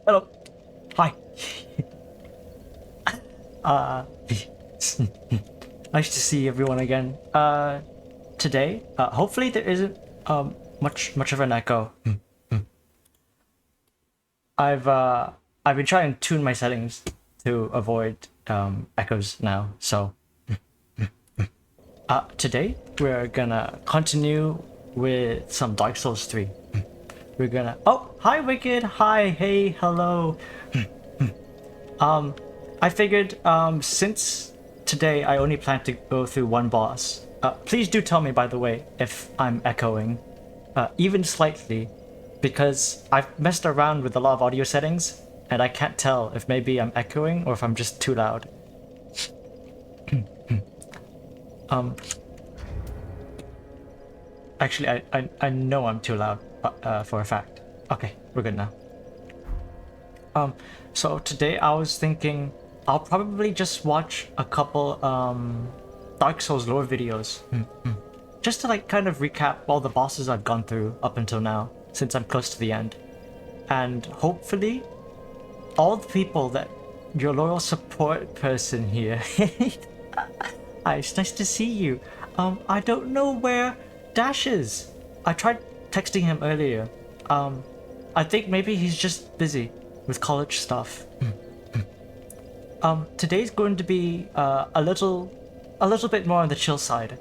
Hello. Hi. uh, nice to see everyone again. Today, hopefully there isn't much of an echo. I've been trying to tune my settings to avoid echoes now. So today we're gonna continue with some Dark Souls 3. We're gonna... Oh, hi Wicked! Hi, hey, hello! I figured, since today I only plan to go through one boss, please do tell me, by the way, if I'm echoing, even slightly, because I've messed around with a lot of audio settings, and I can't tell if maybe I'm echoing or if I'm just too loud. Actually, I know I'm too loud, for a fact. Okay, we're good now. So today I was thinking I'll probably just watch a couple Dark Souls lore videos. Just to like kind of recap all the bosses I've gone through up until now, since I'm close to the end. And hopefully all the people that your loyal support person here. It's nice to see you. I don't know where Dash is. I tried texting him earlier. I think maybe he's just busy with college stuff. Today's going to be a little bit more on the chill side.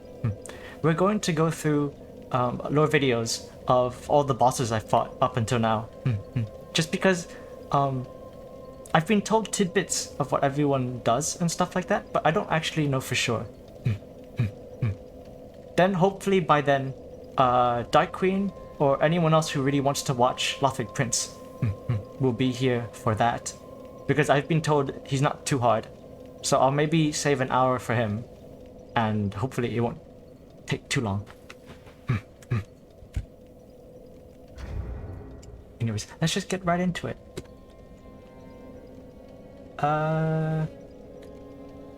We're going to go through lore videos of all the bosses I've fought up until now. Just because I've been told tidbits of what everyone does and stuff like that, but I don't actually know for sure. Then hopefully by then, Dark Queen or anyone else who really wants to watch Lothric Prince will be here for that. Because I've been told he's not too hard. So I'll maybe save an hour for him. And hopefully it won't take too long. Anyways, let's just get right into it.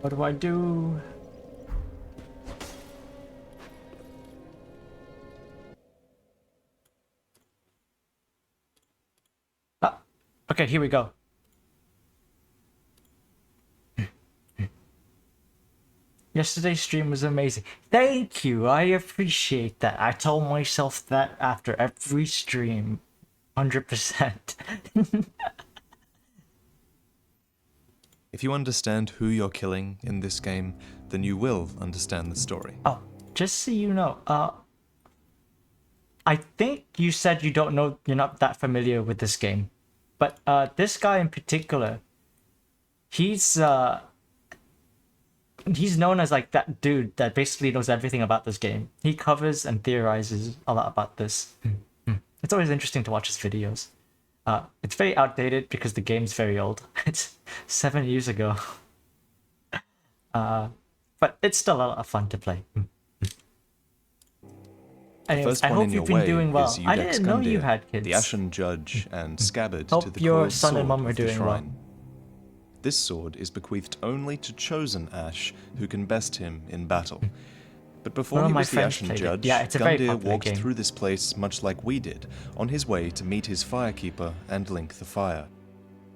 What do I do? Okay, here we go. Yesterday's stream was amazing. Thank you, I appreciate that. I told myself that after every stream. 100%. If you understand who you're killing in this game, then you will understand the story. Oh, just so you know, I think you said you don't know, you're not that familiar with this game. But this guy in particular, he's known as like that dude that basically knows everything about this game. He covers and theorizes a lot about this. It's always interesting to watch his videos. It's very outdated because the game's very old. It's 7 years ago. But it's still a lot of fun to play. Anyways, I hope you've been doing well. I didn't know you had kids. The Ashen Judge and Scabbard hope to the your son and mom are doing well. This sword is bequeathed only to chosen Ash who can best him in battle. But before he was the Ashen Judge, Gundyr walked through this place much like we did, on his way to meet his Firekeeper and link the fire.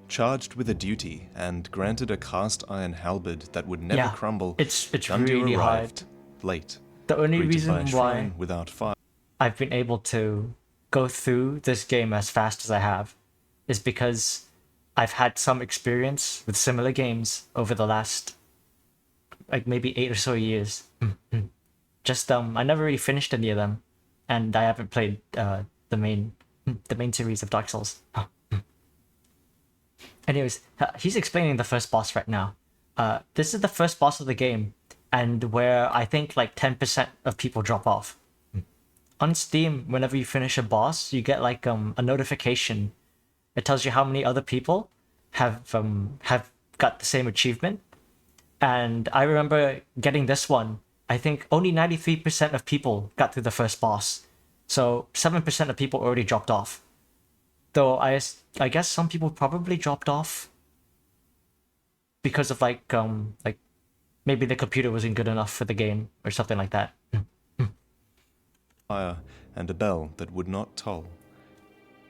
Charged with a duty and granted a cast iron halberd that would never crumble, it's Gundyr really arrived hard. Late. The only reason why without fire. I've been able to go through this game as fast as I have is because I've had some experience with similar games over the last like maybe 8 or so years. Just I never really finished any of them, and I haven't played the main series of Dark Souls. Anyways, he's explaining the first boss right now. This is the first boss of the game, and where I think like 10% of people drop off. On Steam, whenever you finish a boss, you get like a notification. It tells you how many other people have got the same achievement. And I remember getting this one. I think only 93% of people got through the first boss. So 7% of people already dropped off. Though I guess some people probably dropped off because of like maybe the computer wasn't good enough for the game or something like that. Fire and a bell that would not toll.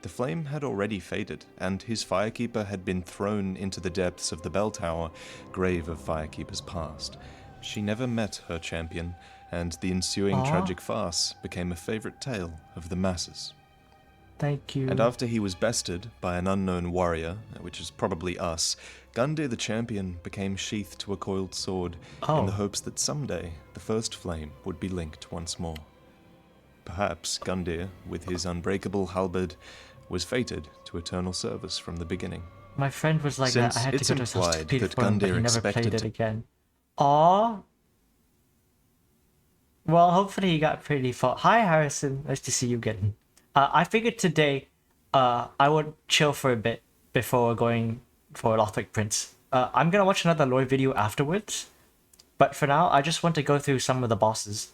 The flame had already faded, and his firekeeper had been thrown into the depths of the bell tower, grave of firekeepers past. She never met her champion, and the ensuing tragic farce became a favorite tale of the masses. Thank you. And after he was bested by an unknown warrior, which is probably us, Gundyr the champion became sheathed to a coiled sword in the hopes that someday the first flame would be linked once more. Perhaps Gundyr, with his unbreakable halberd, was fated to eternal service from the beginning. My friend was like that. I had to go to his house to that for him, but Gundyr he never played expected it again. Aww. Well, hopefully he got pretty far. Hi, Harrison. Nice to see you again. I figured today I would chill for a bit before going for Lothric Prince. I'm gonna watch another lore video afterwards, but for now I just want to go through some of the bosses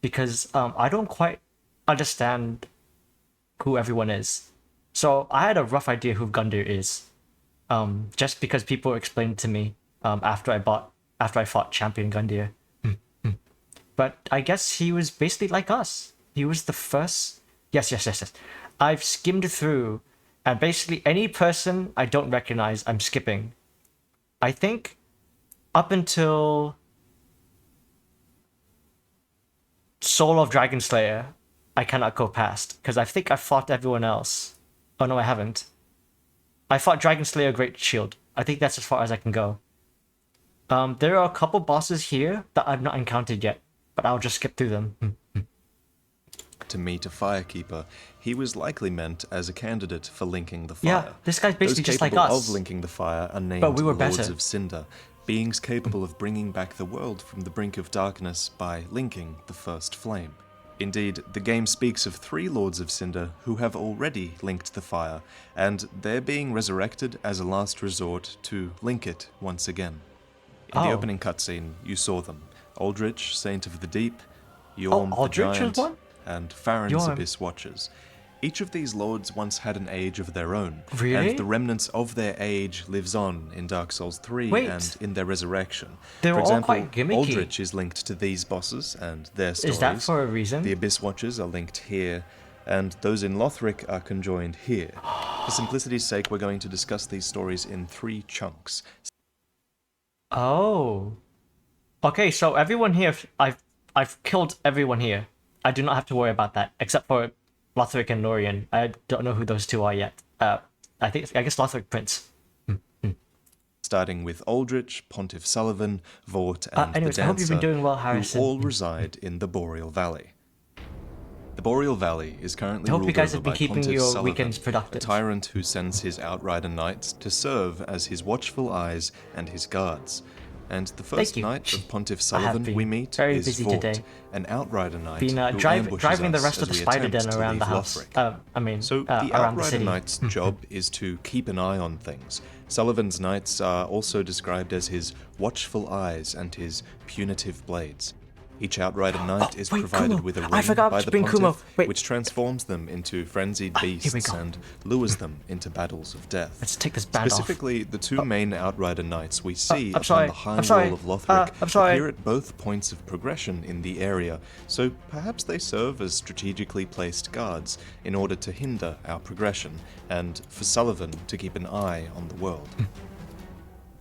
because I don't quite understand who everyone is. So I had a rough idea who Gundyr is, just because people explained it to me after I fought Champion Gundyr. But I guess he was basically like us. He was the first. Yes. I've skimmed through, and basically any person I don't recognize, I'm skipping. I think up until Soul of Dragon Slayer, I cannot go past, because I think I fought everyone else. Oh no, I haven't. I fought Dragon Slayer Great Shield. I think that's as far as I can go. There are a couple bosses here that I've not encountered yet, but I'll just skip through them. To meet a firekeeper, he was likely meant as a candidate for linking the fire. Yeah, this guy's basically Those just like capable us. of linking the fire are named But we were Lords better. of Cinder, beings capable of bringing back the world from the brink of darkness by linking the first flame. Indeed, the game speaks of 3 Lords of Cinder who have already linked the fire, and they're being resurrected as a last resort to link it once again. In the opening cutscene, you saw them. Aldrich, Saint of the Deep, Yorm the Giant, and Farron's Abyss Watchers. Each of these lords once had an age of their own, and the remnants of their age lives on in Dark Souls 3 and in their resurrection. They're for example, all quite gimmicky. Aldrich is linked to these bosses and their stories. Is that for a reason? The Abyss Watchers are linked here, and those in Lothric are conjoined here. For simplicity's sake, we're going to discuss these stories in 3 chunks. Oh. Okay, so everyone here, I've killed everyone here. I do not have to worry about that, except for Lothric and Lorian. I don't know who those 2 are yet. I guess Lothric Prince. Starting with Aldrich, Pontiff Sullivan, Vort, and anyways, the I hope you've Dancer, been doing well, Harrison. who all reside in the Boreal Valley. The Boreal Valley is currently I hope ruled you guys over have been by keeping Pontiff your Sullivan, weekends productive. a tyrant who sends his outrider knights to serve as his watchful eyes and his guards. And the first knight of Pontiff Sullivan we meet is Vort, an outrider knight who driving the us rest of the as we spider attempt den to around the leave house. Lothric. So the around the outrider city. knight's job is to keep an eye on things. Sullivan's knights are also described as his watchful eyes and his punitive blades. Each outrider knight is provided Kumo. with a ring I forgot by to the bring Kumo. pontiff, which transforms them into frenzied beasts and lures them into battles of death. Let's take this band Specifically, the 2 main outrider knights we see upon the high wall of Lothric appear at both points of progression in the area, so perhaps they serve as strategically placed guards in order to hinder our progression, and for Sullivan to keep an eye on the world.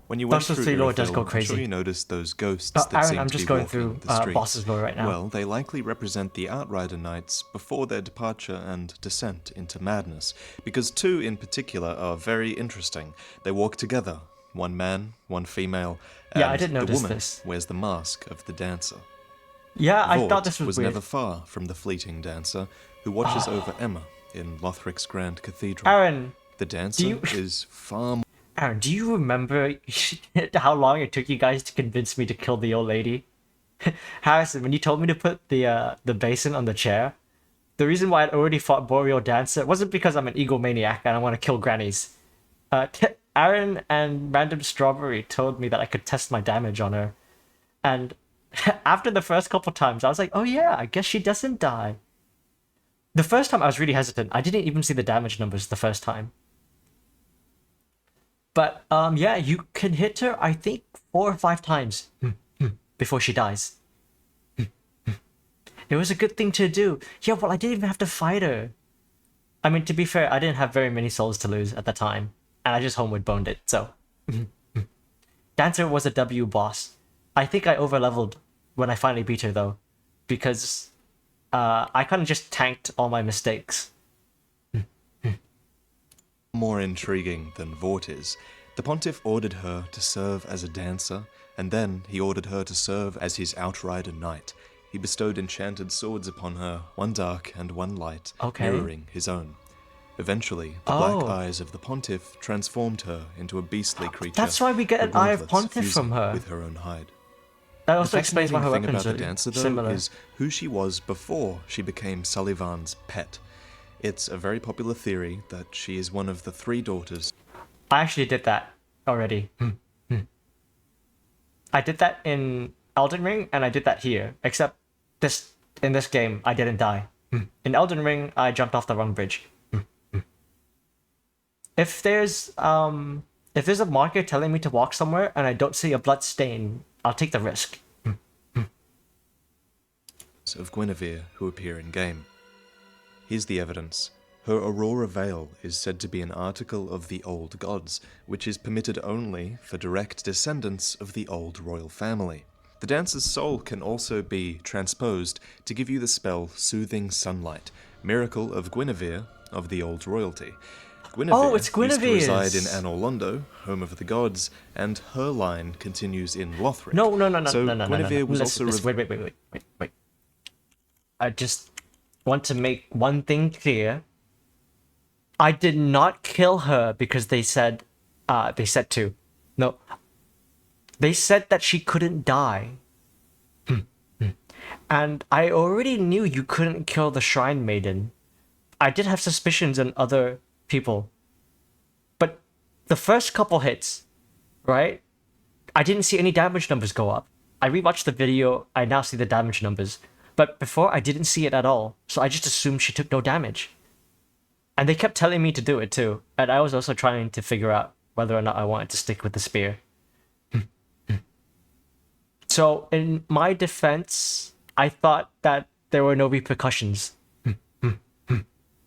When you went through Irothil, I'm sure you noticed those ghosts that seem to be walking the streets. Bosses lore right now. Well, they likely represent the Outrider Knights before their departure and descent into madness, because 2 in particular are very interesting. They walk together, 1 man, 1 female, and I did notice the woman this. wears the mask of the dancer. Yeah, I Vort thought this was weird. never far from the fleeting dancer, who watches over Emma in Lothric's Grand Cathedral. Aaron, the dancer is far more... Aaron, do you remember how long it took you guys to convince me to kill the old lady? Harrison, when you told me to put the basin on the chair, the reason why I'd already fought Boreal Dancer wasn't because I'm an egomaniac and I want to kill grannies. Aaron and Random Strawberry told me that I could test my damage on her. And after the first couple times, I was like, oh yeah, I guess she doesn't die. The first time I was really hesitant. I didn't even see the damage numbers the first time. But yeah, you can hit her, I think, 4 or 5 times before she dies. It was a good thing to do. Yeah, well, I didn't even have to fight her. I mean, to be fair, I didn't have very many souls to lose at the time, and I just homeward boned it, so. Dancer was a W boss. I think I overleveled when I finally beat her, though, because I kind of just tanked all my mistakes. More intriguing than Vought is, the Pontiff ordered her to serve as a dancer, and then he ordered her to serve as his outrider knight. He bestowed enchanted swords upon her, one dark and one light, mirroring his own. Eventually, the black eyes of the Pontiff transformed her into a beastly creature. That's why we get an Eye of Pontiff from her. With her own hide. That also explains why her thing weapons about are the dancer, though, similar. Is who she was before she became Sullivan's pet. It's a very popular theory that she is one of the 3 daughters. I actually did that already. I did that in Elden Ring, and I did that here. Except in this game, I didn't die. In Elden Ring, I jumped off the wrong bridge. If there's a marker telling me to walk somewhere and I don't see a blood stain, I'll take the risk. Of Guinevere who appear in game. Here's the evidence. Her Aurora Veil is said to be an article of the Old Gods, which is permitted only for direct descendants of the old royal family. The dancer's soul can also be transposed to give you the spell Soothing Sunlight, miracle of Guinevere of the old royalty. Guinevere it's Guinevere's. used to reside in Anor Londo, home of the gods, and her line continues in Lothric. No. Guinevere was also... Wait. I just want to make one thing clear. I did not kill her because they said to. No. They said that she couldn't die. And I already knew you couldn't kill the Shrine Maiden. I did have suspicions in other people. But the first couple hits, right? I didn't see any damage numbers go up. I rewatched the video, I now see the damage numbers. But before, I didn't see it at all. So I just assumed she took no damage. And they kept telling me to do it too. And I was also trying to figure out whether or not I wanted to stick with the spear. So in my defense, I thought that there were no repercussions.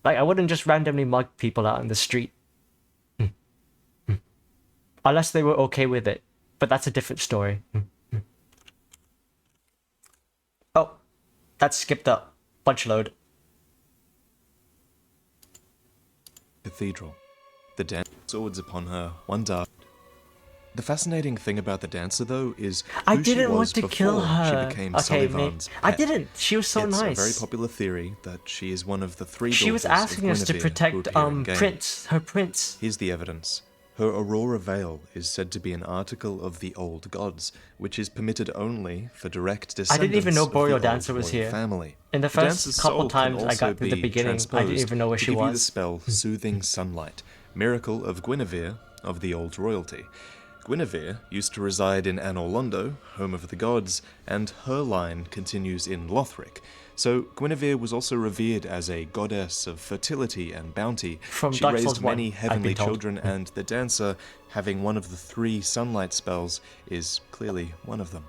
Like, I wouldn't just randomly mug people out in the street. Unless they were okay with it. But that's a different story. Oh, that skipped a bunch load. Cathedral. The dancer swords upon her, one dark. The fascinating thing about the dancer, though, is I didn't want to kill her. She became Sullivan's pet. I didn't. She was so it's nice. It's a very popular theory that she is one of the 3 daughters She was asking us to protect her prince. Here's the evidence. Her Aurora Veil is said to be an article of the Old Gods, which is permitted only for direct descendants I didn't even know Boreal of the Dancer was here. Family. In the first couple times I got through the beginning, I didn't even know where she was. To give you the spell Soothing Sunlight, miracle of Guinevere of the old royalty. Guinevere used to reside in Anor Londo, home of the gods, and her line continues in Lothric. So Guinevere was also revered as a goddess of fertility and bounty. She raised many heavenly children, and the dancer, having one of the 3 sunlight spells, is clearly one of them.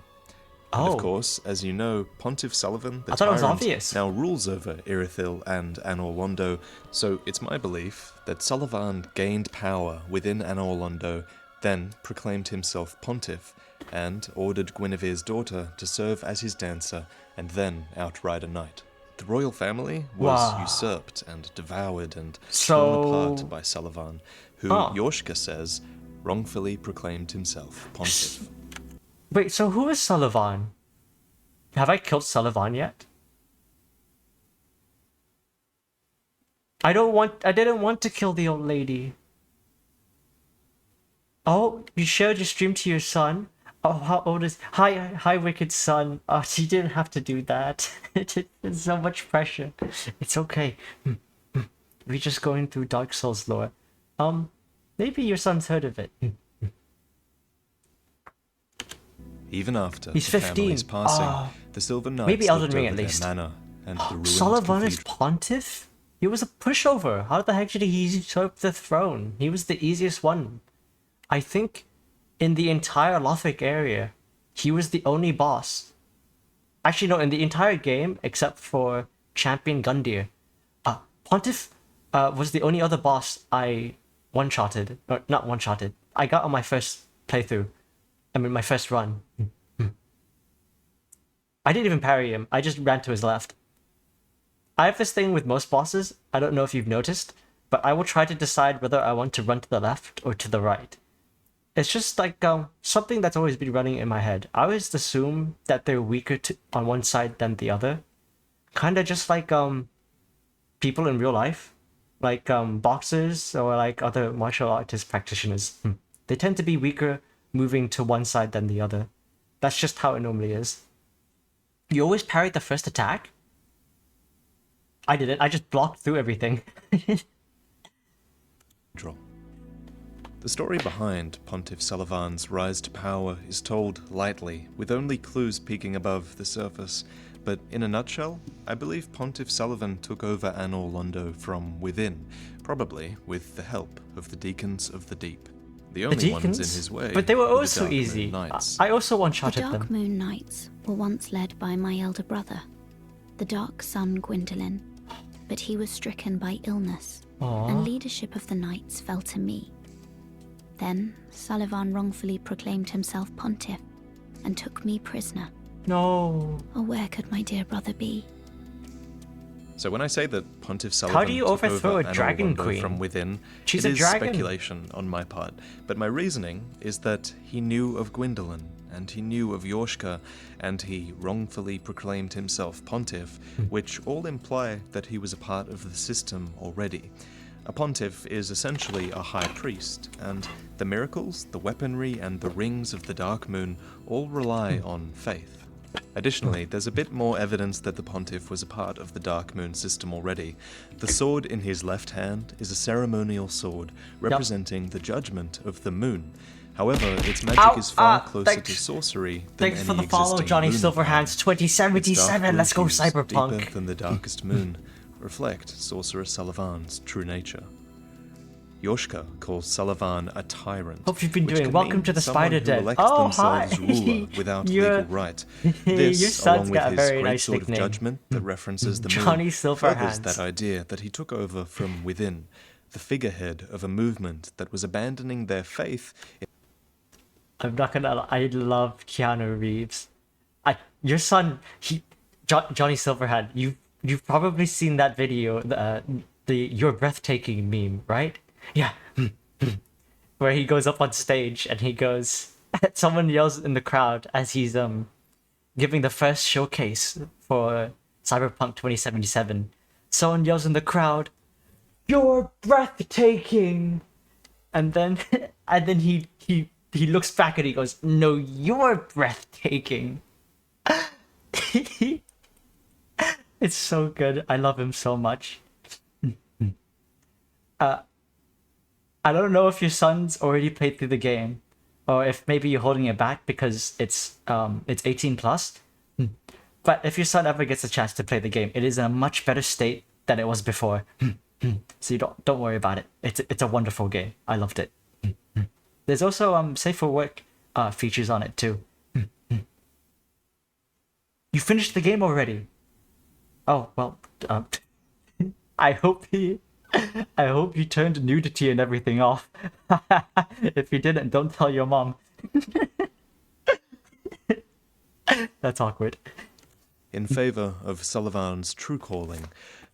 And of course, as you know, Pontiff Sullivan, the tyrant, now rules over Irithyll and Anor Londo, so it's my belief that Sullivan gained power within Anor Londo, then proclaimed himself Pontiff, and ordered Guinevere's daughter to serve as his dancer, and then outrider knight. The royal family was usurped and devoured and torn apart by Sullivan, who, Yorshka says, wrongfully proclaimed himself Pontiff. Wait, so who is Sullivan? Have I killed Sullivan yet? I didn't want to kill the old lady. Oh, you shared your stream to your son? Oh, how old is... Hi, wicked son. Oh, you didn't have to do that. It's so much pressure. It's okay. We're just going through Dark Souls lore. Maybe your son's heard of it. Even after He's the 15. family's passing, the Silver Knights maybe Elden looked Ring over at least. their manor and the ruined Sullivan is cathedral. Pontiff? He was a pushover. How the heck did he usurp the throne? He was the easiest one. I think in the entire Lothric area, he was the only boss. Actually, no, in the entire game, except for Champion Gundyr. Pontiff was the only other boss I one-shotted, or not one-shotted. I got on my first playthrough. I mean, my first run. I didn't even parry him. I just ran to his left. I have this thing with most bosses. I don't know if you've noticed, but I will try to decide whether I want to run to the left or to the right. It's just like something that's always been running in my head. I always assume that they're weaker on one side than the other. Kind of just like people in real life. Like boxers or like other martial artist practitioners. They tend to be weaker moving to one side than the other. That's just how it normally is. You always parried the first attack? I didn't. I just blocked through everything. The story behind Pontiff Sullivan's rise to power is told lightly, with only clues peeking above the surface. But in a nutshell, I believe Pontiff Sullivan took over Anor Londo from within, probably with the help of the Deacons of the Deep. The only ones in his way. But they were also easy. I also one-shotted them. The Dark Moon Knights were once led by my elder brother, the Dark Sun Gwendolyn, but he was stricken by illness, and leadership of the Knights fell to me. Then Sullivan wrongfully proclaimed himself pontiff and took me prisoner. No. Oh, where could my dear brother be? So when I say that Pontiff Sullivan how do you overthrow a dragon queen from within, She's it a is dragon. speculation on my part. But my reasoning is that he knew of Gwendolyn, and he knew of Yorshka, and he wrongfully proclaimed himself pontiff, which all imply that he was a part of the system already. A pontiff is essentially a high priest, and the miracles, the weaponry, and the rings of the Dark Moon all rely on faith. Additionally, there's a bit more evidence that the pontiff was a part of the Dark Moon system already. The sword in his left hand is a ceremonial sword representing the judgment of the moon. However, its magic is far closer to sorcery than thanks any for the follow, existing Johnny moon Silverhands power. 2077. Let's go, Its dark blue hues, Cyberpunk. deeper than the darkest moon, reflect Sorcerer Sullivan's true nature. Yorshka calls Sullivan a tyrant. Hope you've been which doing. can Welcome mean to the someone Spider who Den. elects Oh, themselves hi. ruler without Your- legal right. your This, son's along with got a his very great nice sword of nickname. judgment that references the Johnny moon, furthers Silverhands. that idea that he took over from within, the figurehead of a movement that was abandoning their faith. I'm not gonna lie, I love Keanu Reeves. Your son, Johnny Silverhand, you've probably seen that video, the You're Breathtaking meme, right? Yeah. Where he goes up on stage and he goes, someone yells in the crowd as he's giving the first showcase for Cyberpunk 2077. Someone yells in the crowd, "You're breathtaking!" And then he looks back and he goes, "No, you're breathtaking." It's so good. I love him so much. I don't know if your son's already played through the game, or if maybe you're holding it back because it's 18 plus. But if your son ever gets a chance to play the game, it is in a much better state than it was before. So you don't worry about it. It's a wonderful game. I loved it. There's also safe for work features on it too. You finished the game already. Oh well. I hope you turned nudity and everything off. If you didn't, don't tell your mom. That's awkward. In favor of Sullivan's true calling,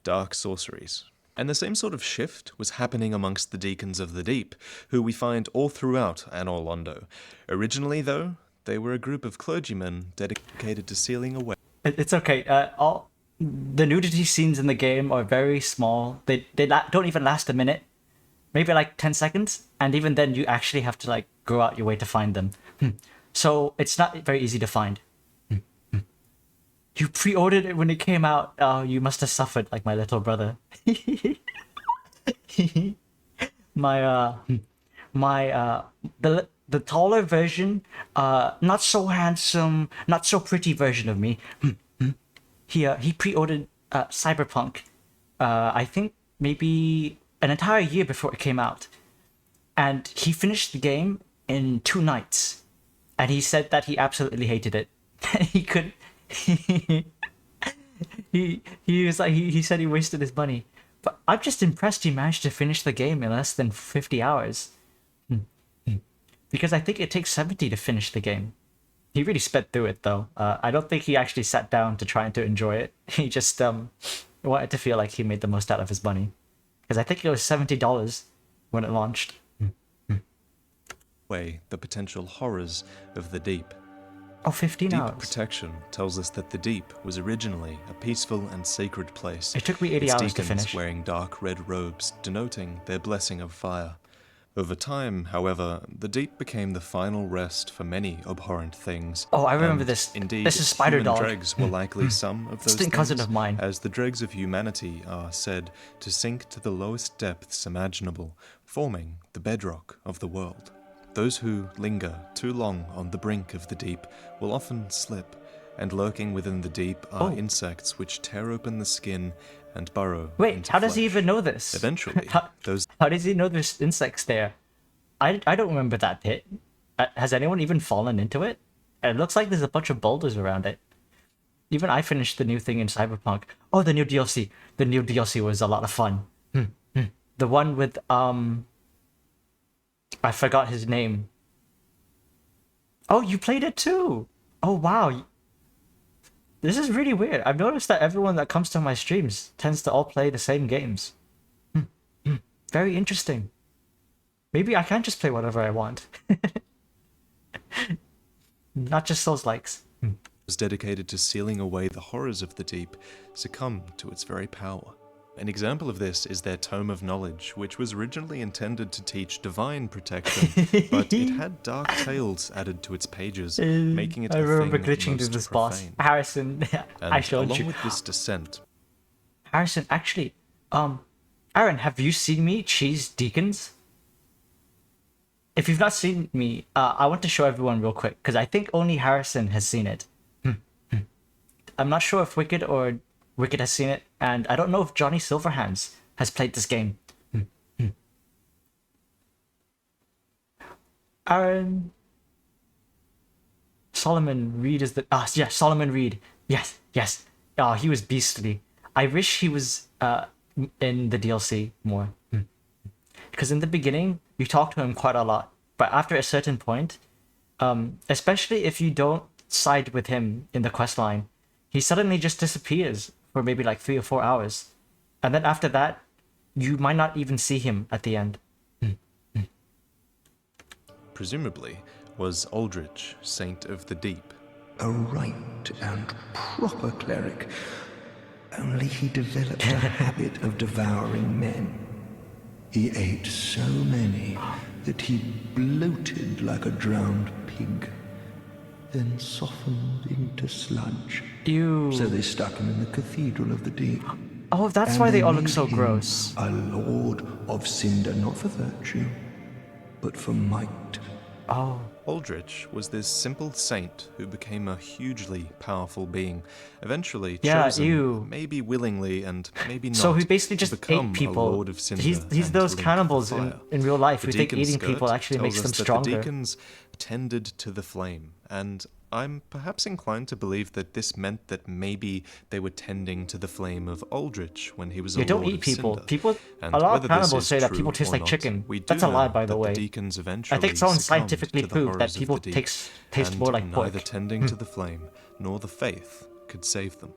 dark sorceries. And the same sort of shift was happening amongst the Deacons of the Deep, who we find all throughout Anor Londo. Originally, though, they were a group of clergymen dedicated to sealing away. It's okay. All the nudity scenes in the game are very small. They don't even last a minute, maybe like 10 seconds, and even then you actually have to like go out your way to find them. So it's not very easy to find. You pre-ordered it when it came out. Oh, you must have suffered like my little brother. The taller version, not so handsome, not so pretty version of me. He pre-ordered Cyberpunk. I think maybe an entire year before it came out, and he finished the game in 2 nights, and he said that he absolutely hated it. He could. He was like he said he wasted his money, But I'm just impressed he managed to finish the game in less than 50 hours. Because I think it takes 70 to finish the game. He really sped through it though. I don't think he actually sat down to try to enjoy it. He just wanted to feel like he made the most out of his money. Because I think it was $70 when it launched. Weigh the potential horrors of the deep. Oh, 15 hours. Deep protection tells us that the deep was originally a peaceful and sacred place. It took me 80 hours to finish. Wearing dark red robes, denoting their blessing of fire. Over time, however, the deep became the final rest for many abhorrent things. Oh, I remember this. Indeed, this is Spider human Dog. dregs were likely some of those distant cousin of mine. as the dregs of humanity are said to sink to the lowest depths imaginable, forming the bedrock of the world. Those who linger too long on the brink of the deep will often slip, and lurking within the deep are insects which tear open the skin and burrow. Wait, how does he even know this? Eventually, how does he know there's insects there? I don't remember that pit. Has anyone even fallen into it? It looks like there's a bunch of boulders around it. Even I finished the new thing in Cyberpunk. Oh, the new DLC. The new DLC was a lot of fun. The one with I forgot his name. Oh, you played it too. Oh wow. This is really weird. I've noticed that everyone that comes to my streams tends to all play the same games. Very interesting. Maybe I can just play whatever I want. Not just Soulslikes. Was dedicated to sealing away the horrors of the deep, succumb to its very power. An example of this is their Tome of Knowledge, which was originally intended to teach divine protection, but it had dark tales added to its pages, making it I remember glitching to this boss. Harrison, I showed along you. with this descent. Harrison, actually, Aaron, have you seen me cheese deacons? If you've not seen me, I want to show everyone real quick, because I think only Harrison has seen it. I'm not sure if Wicked has seen it, and I don't know if Johnny Silverhands has played this game. Aaron... Solomon Reed is the... Solomon Reed. Yes. Oh, he was beastly. I wish he was in the DLC more. Because in the beginning, you talk to him quite a lot. But after a certain point, especially if you don't side with him in the questline, he suddenly just disappears for maybe like 3 or 4 hours. And then after that, you might not even see him at the end. Presumably, was Aldrich, Saint of the Deep. A right and proper cleric. Only he developed a habit of devouring men. He ate so many that he bloated like a drowned pig, then softened into sludge. Ew. So they stuck him in the Cathedral of the Deep. Oh, that's why they all look so gross. A lord of cinder, not for virtue, but for might. Oh. Aldrich was this simple saint who became a hugely powerful being, eventually chosen, chosen, maybe willingly and maybe not. So he basically just ate people. Lord of cinder he's those cannibals in real life who think eating people actually tells makes them us that stronger. The deacons tended to the flame, and I'm perhaps inclined to believe that this meant that maybe they were tending to the flame of Aldrich when he was a don't Lord eat of people. Cinder. A lot of cannibals say that people taste like chicken. That's a lie, by the way. I think someone scientifically proved that people taste more like pork. Neither tending to the flame nor the faith could save them.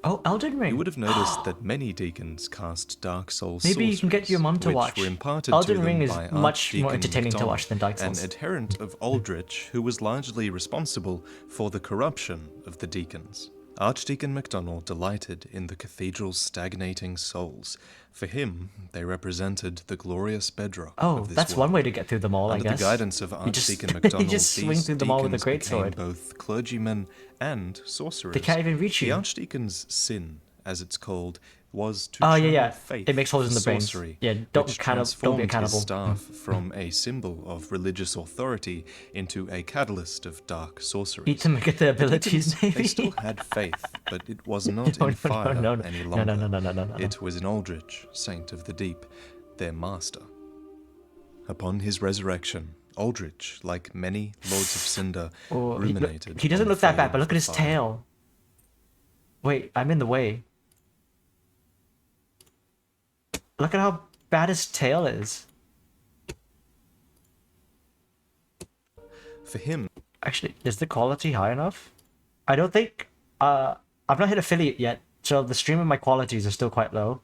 Oh, Elden Ring. You would have noticed that many deacons cast Dark Souls Maybe you can get your mum to watch. Elden Ring is much more entertaining to watch than Dark Souls. An adherent of Aldrich who was largely responsible for the corruption of the deacons. Archdeacon MacDonald delighted in the cathedral's stagnating souls. For him, they represented the glorious bedrock of this that's world. one way to get through them all, I guess. Under the guidance of Archdeacon MacDonald, you just swing through them all with a greatsword. Both clergymen and sorcerers. They can't even reach you. The Archdeacon's sin, as it's called, was to channel faith. It makes holes in the brain. Yeah, don't be a cannibal. His staff from a symbol of religious authority into a catalyst of dark sorcery. Eat them and get the abilities, maybe. They still had faith, but it was not in fire any longer. No. It was in Aldrich, Saint of the Deep, their master. Upon his resurrection, Aldrich, like many Lords of Cinder, ruminated. He doesn't look that bad, but look at his tail. Wait, I'm in the way. Look at how bad his tail is. For him... Actually, is the quality high enough? I don't think... I've not hit affiliate yet, so the stream of my qualities are still quite low.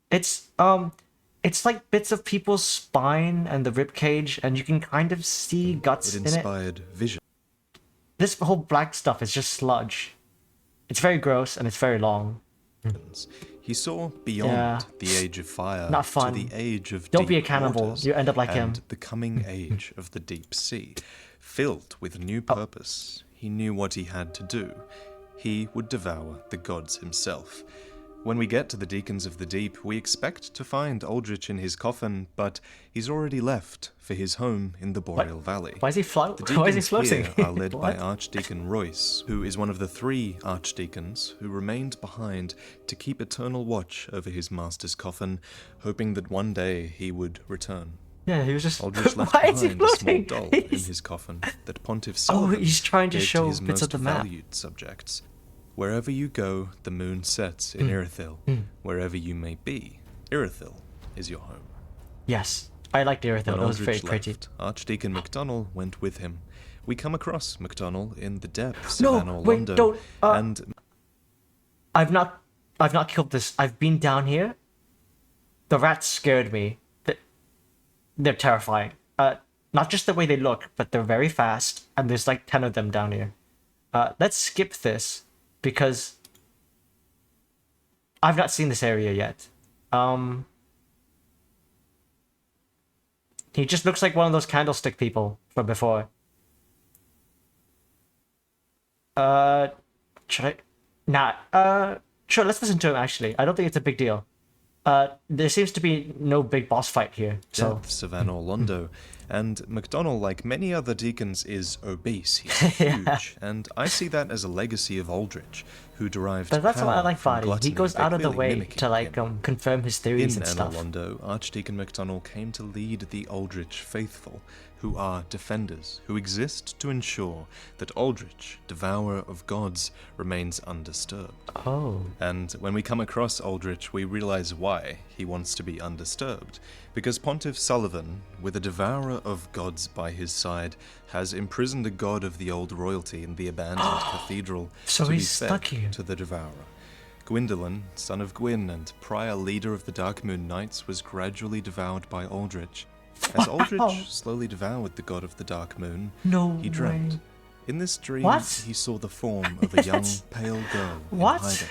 It's like bits of people's spine and the rib cage, and you can kind of see guts in it. It inspired vision. This whole black stuff is just sludge. It's very gross and it's very long. He saw beyond the age of fire Not fun. to the age of Don't deep be a cannibal. waters You end up like and him. the coming age of the deep sea, filled with new purpose. He knew what he had to do. He would devour the gods himself. When we get to the Deacons of the Deep, we expect to find Aldrich in his coffin, but he's already left for his home in the Boreal Valley. Why is he The floating? Why is he deacons floating? here are led by Archdeacon Royce, who is one of the 3 archdeacons who remained behind to keep eternal watch over his master's coffin, hoping that one day he would return. Yeah, he was just... Aldrich left Why is he behind a small floating? doll in his coffin that Pontiff Sullivan he's trying to gave show his bits of most the map. valued subjects. Wherever you go, the moon sets in Irithyll. Wherever you may be, Irithyll is your home. Yes, I liked Irithyll. It When was very Aldrich pretty. left, Archdeacon MacDonald went with him. We come across MacDonald in the depths No, of Anor wait, Londo, don't, and I've not killed this. I've been down here. The rats scared me. They're terrifying. Not just the way they look, but they're very fast, and there's like 10 of them down here. Let's skip this, because I've not seen this area yet. He just looks like one of those candlestick people from before. Should I? Nah, sure, let's listen to him actually. I don't think it's a big deal. There seems to be no big boss fight here, so... depths of Anor Londo, and MacDonald, like many other deacons, is obese. He's huge, and I see that as a legacy of Aldrich, who derived But that's power what I like from about it. He gluttony goes by out of the clearly way mimicking to like him. confirm his theories In and Anor stuff. Londo, Archdeacon MacDonald came to lead the Aldrich faithful, who are defenders, who exist to ensure that Aldrich, devourer of gods, remains undisturbed. Oh. And when we come across Aldrich, we realize why he wants to be undisturbed. Because Pontiff Sullivan, with a devourer of gods by his side, has imprisoned a god of the old royalty in the abandoned cathedral So to be he's stuck fed here. to the devourer. Gwyndolin, son of Gwyn and prior leader of the Dark Moon Knights, was gradually devoured by Aldrich. As Aldrich slowly devoured the god of the Dark Moon, No he dreamt. way. In this dream, What? he saw the form of a young, pale girl What? in hiding.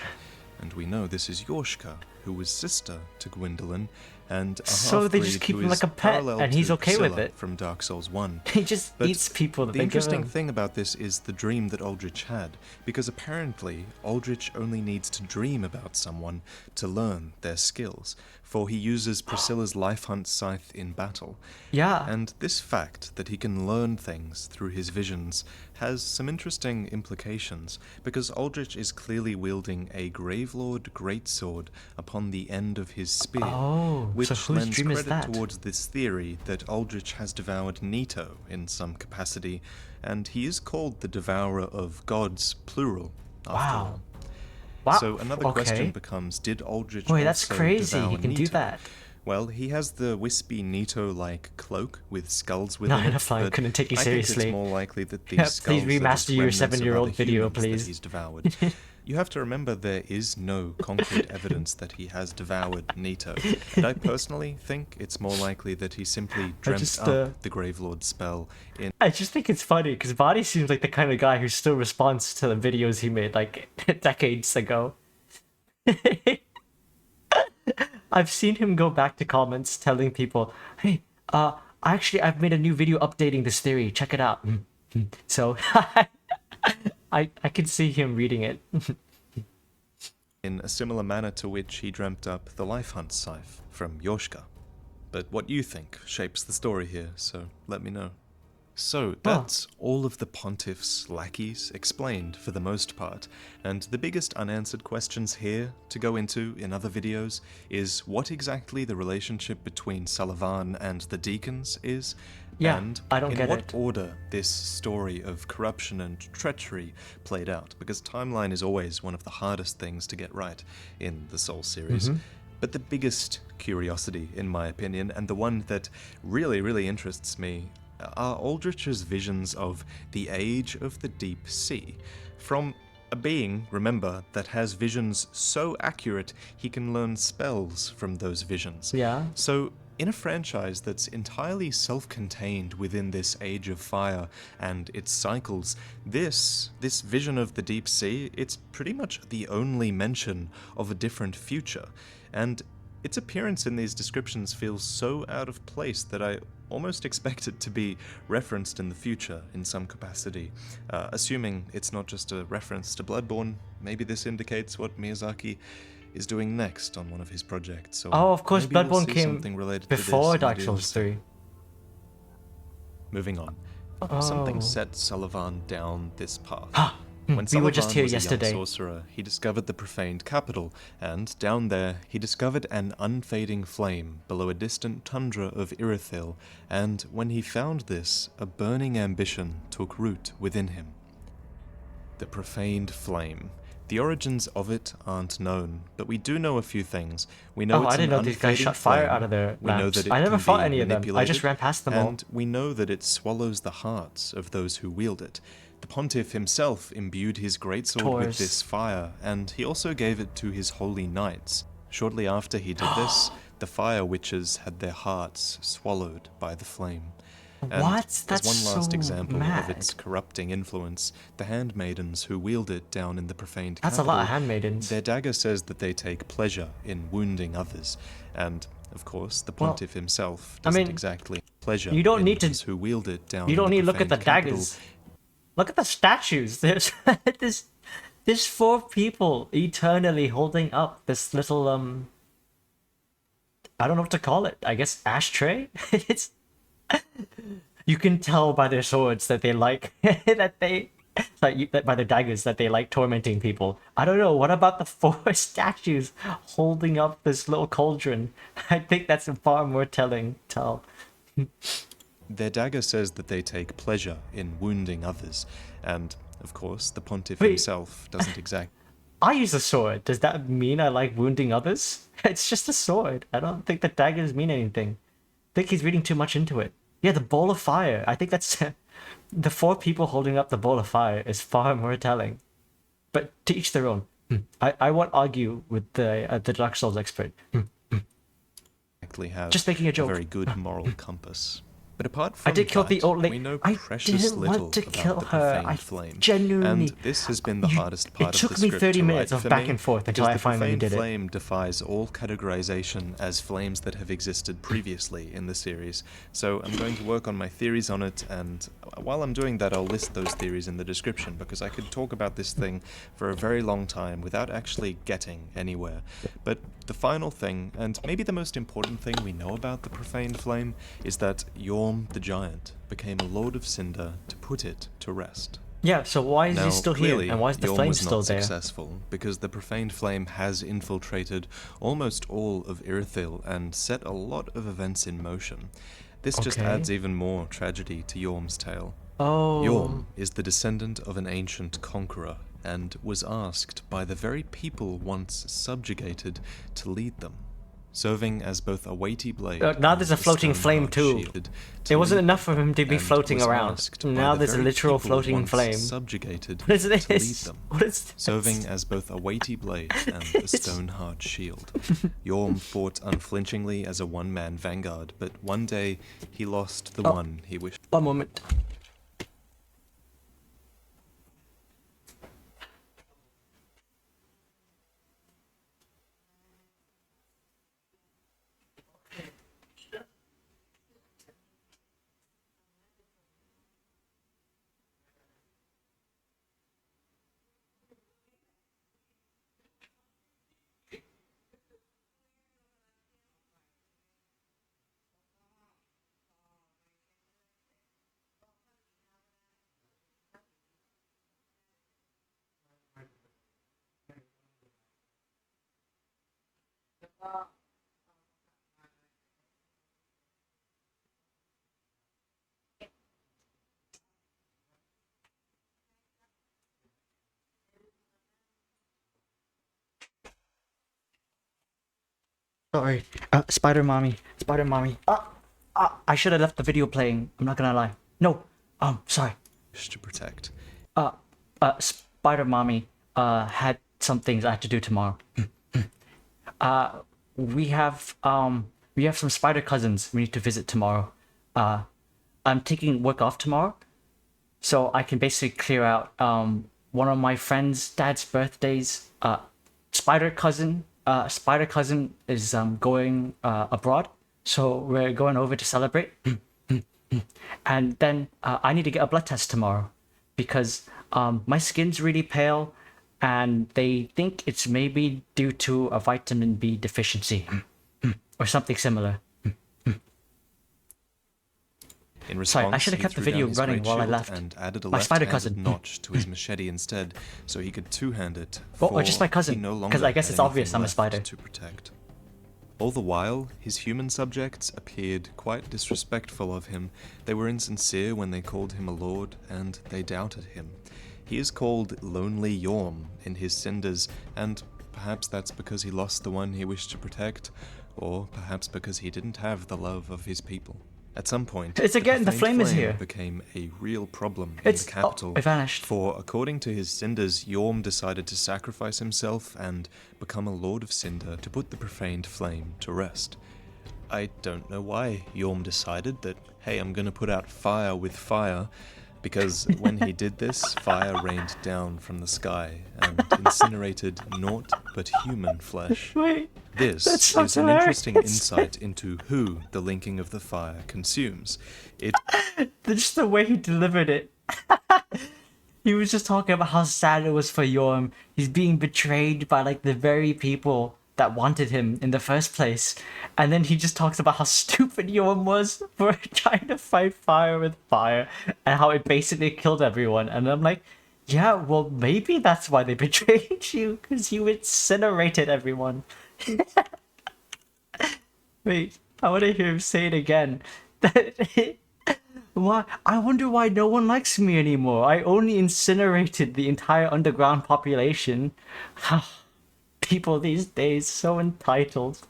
And we know this is Yorshka, who was sister to Gwyndolin, and a So they just half-breed keep who him is like a pet, parallel and he's to okay with Priscilla it. from Dark Souls 1. He just But eats people that the they give interesting him. thing about this is the dream that Aldrich had, because apparently Aldrich only needs to dream about someone to learn their skills, for he uses Priscilla's life hunt scythe in battle. Yeah. And this fact that he can learn things through his visions has some interesting implications, because Aldrich is clearly wielding a Gravelord greatsword upon the end of his spear, Oh, which so whose lends dream is credit that? towards this theory that Aldrich has devoured Nito in some capacity, and he is called the Devourer of Gods, plural, after Wow. all. Wow. So another okay. question becomes, did Aldrich Wait, that's also crazy. devour He can do Nito? that. Well, he has the wispy Nito-like cloak with skulls No, within it, enough, I but couldn't take you I think seriously. it's more likely that these Yeah, skulls please are just remaster your remnants of 7-year-old other video, humans that please. he's devoured. You have to remember there is no concrete evidence that he has devoured Nito, and I personally think it's more likely that he simply dreamt up the Gravelord spell in... I just think it's funny because Vaati seems like the kind of guy who still responds to the videos he made like decades ago. I've seen him go back to comments telling people, "Hey, I've made a new video updating this theory. Check it out." So I can see him reading it. in a similar manner to which he dreamt up the life hunt scythe from Yorshka. But what you think shapes the story here, so let me know. So, that's all of the Pontiff's lackeys explained for the most part, and the biggest unanswered questions here to go into in other videos is what exactly the relationship between Sullivan and the deacons is, Yeah, and I don't in get what it. order this story of corruption and treachery played out, because timeline is always one of the hardest things to get right in the Soul series. But the biggest curiosity, in my opinion, and the one that really interests me, are Aldrich's visions of the age of the deep sea. From a being, remember, that has visions so accurate he can learn spells from those visions. Yeah. So, in a franchise that's entirely self-contained within this age of fire and its cycles, this vision of the deep sea, it's pretty much the only mention of a different future. And its appearance in these descriptions feels so out of place that I almost expect it to be referenced in the future in some capacity. Assuming it's not just a reference to Bloodborne, maybe this indicates what Miyazaki is doing next on one of his projects. Or of course, maybe we'll Bloodborne see came something related before to this Dark Souls 3. Moving on. Oh. Something set Sullivan down this path. When we were just Sullivan here was yesterday. a young sorcerer, he discovered the profaned capital, and down there he discovered an unfading flame below a distant tundra of Irithyll, and when he found this, a burning ambition took root within him. The profaned flame. The origins of it aren't known, but we do know a few things. We know it's I didn't know these guys shot fire out of their lamps. We know that it I never can fought be any of them. I just manipulated, ran past them all. and we know that it swallows the hearts of those who wield it. The pontiff himself imbued his greatsword with this fire, and he also gave it to his holy knights. Shortly after he did this, the fire witches had their hearts swallowed by the flame. And What? That's as one last so example mad. of its corrupting influence, the handmaidens who wield it down in the profaned That's capital, a lot of handmaidens. their dagger says that they take pleasure in wounding others, and of course, the pontiff himself doesn't exactly take pleasure you don't in need to. those who wield it down. You don't in need the to look at the profaned capital. daggers. Look at the statues. There's 4 people eternally holding up this little I don't know what to call it. I guess ashtray. It's. You can tell by their swords that they like that by their daggers that they like tormenting people. I don't know. What about the 4 statues holding up this little cauldron? I think that's a far more telling tell. Their dagger says that they take pleasure in wounding others, and of course, the pontiff Wait. himself doesn't exactly. I use a sword. Does that mean I like wounding others? It's just a sword. I don't think the daggers mean anything. I think he's reading too much into it. Yeah, the bowl of fire. I think that's the 4 people holding up the bowl of fire is far more telling. But to each their own. I won't argue with the Dark Souls expert. Have Just making a joke. very good moral compass. But apart from I did kill that, the old lady. we know I precious didn't little want to about kill the her. profaned I flame. genuinely. And this has been the hardest part It of took the me script 30 to minutes write of for back me, and forth until because I finally the did profaned it. flame defies all categorization as flames that have existed previously in the series. So I'm going to work on my theories on it, and while I'm doing that, I'll list those theories in the description, because I could talk about this thing for a very long time without actually getting anywhere. But the final thing, and maybe the most important thing we know about the profaned flame, is that Yorm the Giant became a Lord of Cinder to put it to rest. Yeah, so why is Now, he still here? clearly, And why is the Yorm flame was still not there? successful, because the profaned flame has infiltrated almost all of Irithyll and set a lot of events in motion. This just Okay. adds even more tragedy to Yorm's tale. Oh. Yorm is the descendant of an ancient conqueror, and was asked by the very people once subjugated to lead them, serving as both a weighty blade Now there's a and floating flame stone-hard too. shield It to wasn't lead enough for them, him to be and floating was around. asked by Now the there's a very literal people floating once flame. subjugated What is to lead this? them, What is this? serving as both a weighty blade and a stone-hard shield. Yorm fought unflinchingly as a one-man vanguard, but one day he lost the one he wished. One moment. Sorry. Spider mommy. Spider mommy. I should have left the video playing. I'm not gonna lie. No. Sorry. To protect. Spider mommy had some things I had to do tomorrow. We have some spider cousins we need to visit tomorrow. I'm taking work off tomorrow, so I can basically clear out one of my friend's dad's birthdays. Spider cousin is going abroad, so we're going over to celebrate. And then I need to get a blood test tomorrow because my skin's really pale, and they think it's maybe due to a vitamin B deficiency or something similar. In response, sorry, I should have kept the video running while I left. And added a my spider cousin notch to his machete instead, so he could two-hand it. Or just my cousin, because I guess it's obvious I'm a spider. To protect. All the while, his human subjects appeared quite disrespectful of him. They were insincere when they called him a lord, and they doubted him. He is called Lonely Yorm in his cinders, and perhaps that's because he lost the one he wished to protect, or perhaps because he didn't have the love of his people. At some point, it's again the flame is here. Became a real problem in the capital. It vanished. For according to his cinders, Yorm decided to sacrifice himself and become a lord of Cinder to put the profaned flame to rest. I don't know why Yorm decided that, hey, I'm gonna put out fire with fire, because when he did this, fire rained down from the sky and incinerated naught but human flesh. Wait, this is an interesting insight into who the linking of the fire consumes. Just the way he delivered it. He was just talking about how sad it was for Yorm. He's being betrayed by like the very people that wanted him in the first place. And then he just talks about how stupid Yorm was for trying to fight fire with fire and how it basically killed everyone. And I'm like, yeah, well, maybe that's why they betrayed you, because you incinerated everyone. Wait, I want to hear him say it again. Why? I wonder why no one likes me anymore. I only incinerated the entire underground population. People these days, so entitled.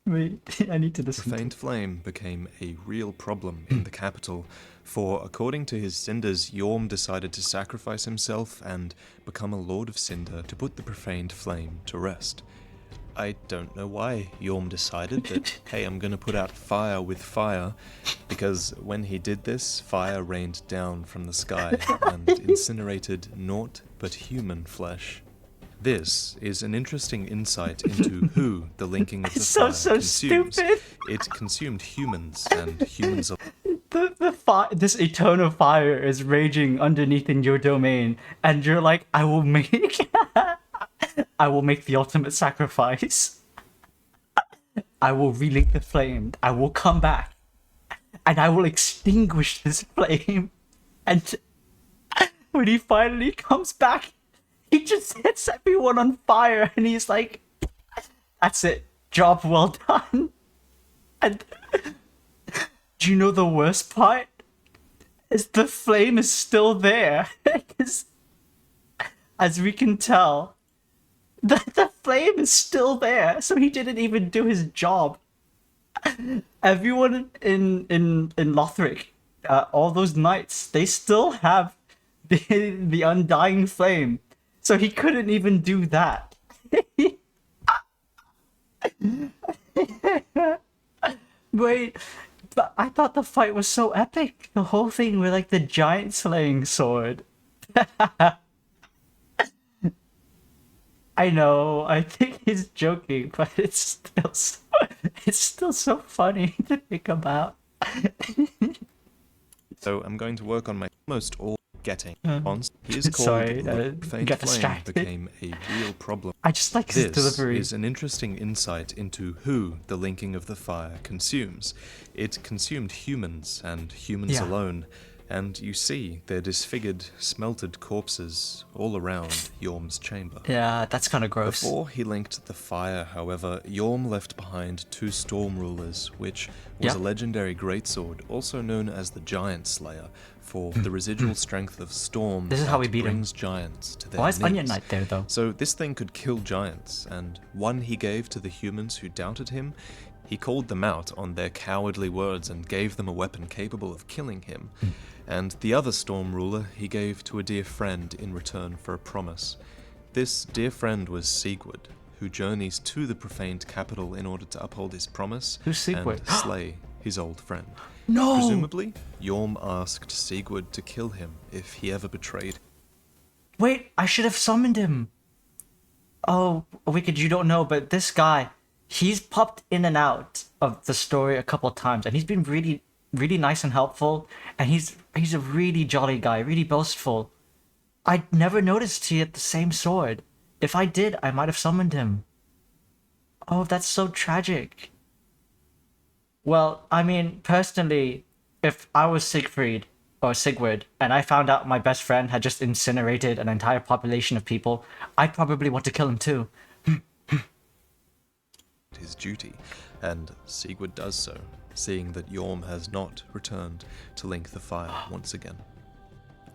Wait, I need to listen. The faint flame became a real problem in the capital, for according to his cinders, Yorm decided to sacrifice himself and become a lord of Cinder to put the profaned flame to rest. I don't know why Yorm decided that, hey, I'm gonna put out fire with fire, because when he did this, fire rained down from the sky and incinerated naught but human flesh. This is an interesting insight into who the linking of the fire consumes. Stupid. It consumed humans, and humans are... This eternal fire is raging underneath in your domain, and you're like, I will make the ultimate sacrifice. I will relink the flame. I will come back, and I will extinguish this flame. And when he finally comes back, he just sets everyone on fire, and he's like, that's it. Job well done. And do you know the worst part? Is the flame is still there. As we can tell, the flame is still there, so he didn't even do his job. Everyone in Lothric, all those knights, they still have the undying flame. So he couldn't even do that. Wait, but I thought the fight was so epic. The whole thing with like the giant slaying sword. I know, I think he's joking, but it's still so funny to think about. So I'm going to work on my almost all getting on. He is called faint got flame distracted. Became a real problem. I just like his delivery. This is an interesting insight into who the linking of the fire consumes. It consumed humans and humans alone, and you see their disfigured, smelted corpses all around Yorm's chamber. Yeah, that's kind of gross. Before he linked the fire, however, Yorm left behind 2 Storm Rulers, which was a legendary greatsword, also known as the Giant Slayer, for the residual strength of storm. This is how we beat him. Giants to their Why is knees. Onion Knight there, though? So this thing could kill giants, and one he gave to the humans who doubted him. He called them out on their cowardly words and gave them a weapon capable of killing him. And the other Storm Ruler he gave to a dear friend in return for a promise. This dear friend was Sigurd, who journeys to the profaned capital in order to uphold his promise Who's Sigurd? and slay his old friend. No! Presumably, Yorm asked Sigurd to kill him if he ever betrayed. Wait, I should have summoned him. Oh, Wicked, you don't know, but this guy, he's popped in and out of the story a couple of times, and he's been really, really nice and helpful, and he's a really jolly guy, really boastful. I never noticed he had the same sword. If I did, I might have summoned him. Oh, that's so tragic. Well, I mean, personally, if I was Sigfrid, or Sigurd, and I found out my best friend had just incinerated an entire population of people, I'd probably want to kill him too. His duty, and Sigurd does so, seeing that Yorm has not returned to link the fire once again.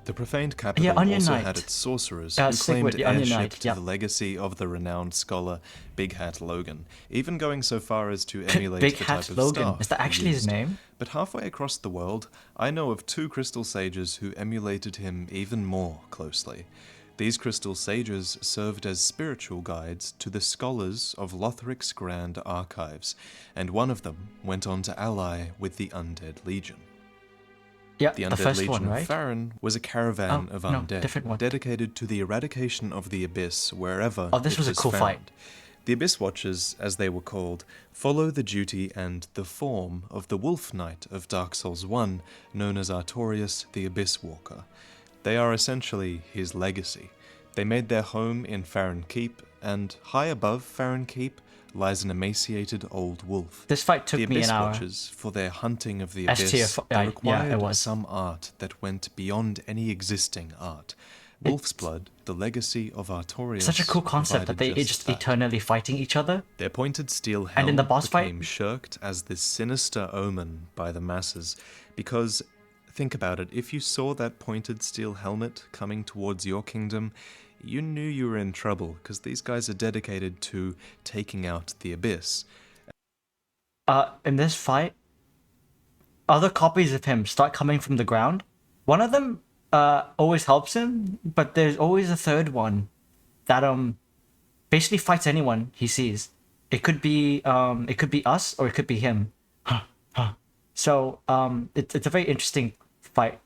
The profaned capital also had its sorcerers who claimed heirship to the legacy of the renowned scholar Big Hat Logan, even going so far as to emulate Big the Hat type of Logan. staff Is that actually his used. name? But halfway across the world, I know of 2 crystal sages who emulated him even more closely. These crystal sages served as spiritual guides to the scholars of Lothric's Grand Archives, and one of them went on to ally with the Undead Legion. Yeah, The the Undead first Legion one, right? of Farron was a caravan of undead, different one. dedicated to the eradication of the Abyss wherever Oh, this was a cool found. fight. The Abyss Watchers, as they were called, follow the duty and the form of the Wolf Knight of Dark Souls 1, known as Artorias the Abyss Walker. They are essentially his legacy. They made their home in Farron Keep, and high above Farron Keep lies an emaciated old wolf. This fight took the me Abyss an hour. Watchers, for their hunting of the S-tier Abyss, yeah, required it was. some art that went beyond any existing art. Wolf's Blood, the legacy of Artorias. Such a cool concept that they just eternally fighting each other. Their pointed steel helm And in the boss became fight, shirked as this sinister omen by the masses, because, think about it, if you saw that pointed steel helmet coming towards your kingdom, you knew you were in trouble, because these guys are dedicated to taking out the Abyss. In this fight, other copies of him start coming from the ground. One of them always helps him, but there's always a third one that basically fights anyone he sees. It could be us or it could be him. So it's a very interesting fight,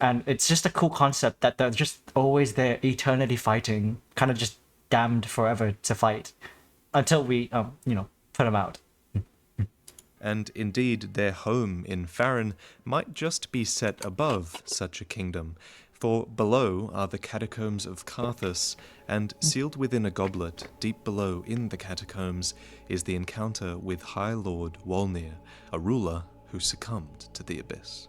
and it's just a cool concept that they're just always there, eternally fighting, kind of just damned forever to fight until we put them out. And indeed, their home in Farron might just be set above such a kingdom, for below are the catacombs of Carthus, and sealed within a goblet, deep below in the catacombs, is the encounter with High Lord Wolnir, a ruler who succumbed to the Abyss.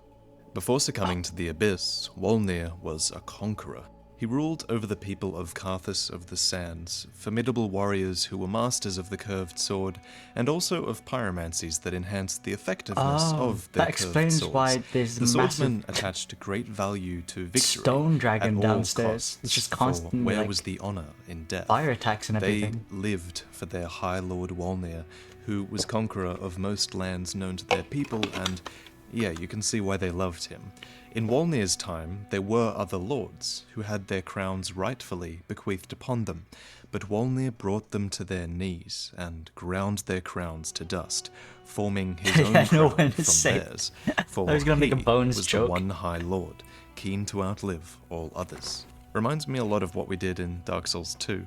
Before succumbing to the Abyss, Wolnir was a conqueror. He ruled over the people of Carthus of the Sands, formidable warriors who were masters of the curved sword, and also of pyromancies that enhanced the effectiveness of their that curved explains swords. why there's the massive swordsmen attached great value to victory. stone dragon at all downstairs. costs, It's just for constant, where like, was the honor in death? fire attacks and They everything. lived for their High Lord Wolnir, who was conqueror of most lands known to their people, and yeah, you can see why they loved him. In Wolnir's time, there were other lords who had their crowns rightfully bequeathed upon them, but Wolnir brought them to their knees and ground their crowns to dust, forming his own Yeah, no crown one from is safe. theirs. For I was gonna make a he Bones was joke. the one High Lord, keen to outlive all others. Reminds me a lot of what we did in Dark Souls 2.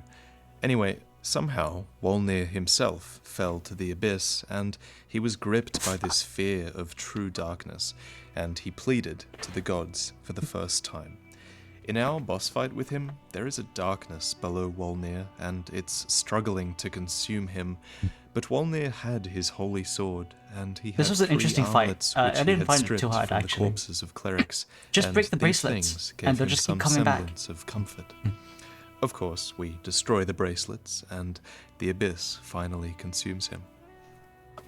Anyway, somehow, Wolnir himself fell to the Abyss, and he was gripped by this fear of true darkness, and he pleaded to the gods for the first time. In our boss fight with him, there is a darkness below Wolnir, and it's struggling to consume him. But Wolnir had his holy sword, and he had this was an interesting fight. I didn't find it too hard, from actually. The corpses of clerics, just break the these bracelets, things gave and they'll him just some keep coming back. semblance of comfort. Of course, we destroy the bracelets, and the abyss finally consumes him.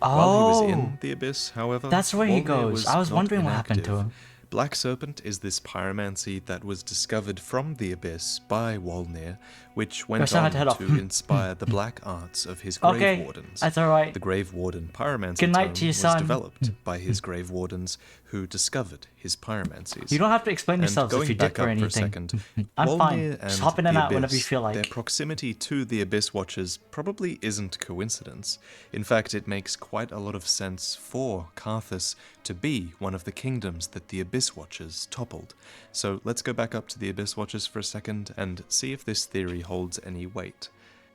Oh, While he was in the abyss, however, that's where he Wolnir goes. I was not wondering what happened to inactive. him. Black Serpent is this pyromancy that was discovered from the abyss by Wolnir, which went on to inspire the black arts of his Grave Wardens. That's alright. The Grave Warden pyromancy Good night tome to your was son. developed by his Grave Wardens who discovered his pyromancies. You don't have to explain yourselves if you dip or anything. Second, I'm fine. Just hop in and out whenever you feel like. Their proximity to the Abyss Watchers probably isn't coincidence. In fact, it makes quite a lot of sense for Karthus to be one of the kingdoms that the Abyss Watchers toppled. So let's go back up to the Abyss Watchers for a second and see if this theory holds any weight.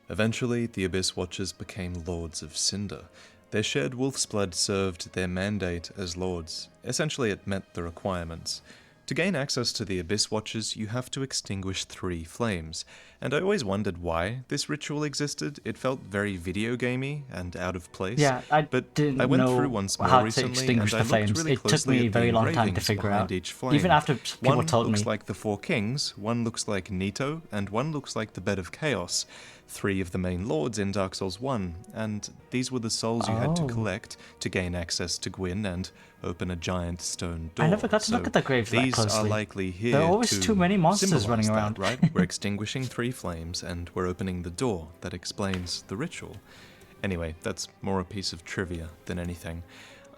Eventually, the Abyss Watchers became Lords of Cinder. Their shared wolf's blood served their mandate as lords. Essentially, it met the requirements. To gain access to the Abyss Watchers, you have to extinguish 3 flames, and I always wondered why this ritual existed. It felt very video gamey and out of place. Yeah, I went through once more how recently, to extinguish and the flames. really it took me a very long time to figure out. Even after people told me. One looks like the 4 kings, one looks like Nito, and one looks like the Bed of Chaos. 3 of the main lords in Dark Souls 1, and these were the souls you had to collect to gain access to Gwyn and open a giant stone door. I never got to look at the graves that closely. These are likely here there are always too many monsters running around. Right? We're extinguishing 3 flames, and we're opening the door that explains the ritual. Anyway, that's more a piece of trivia than anything.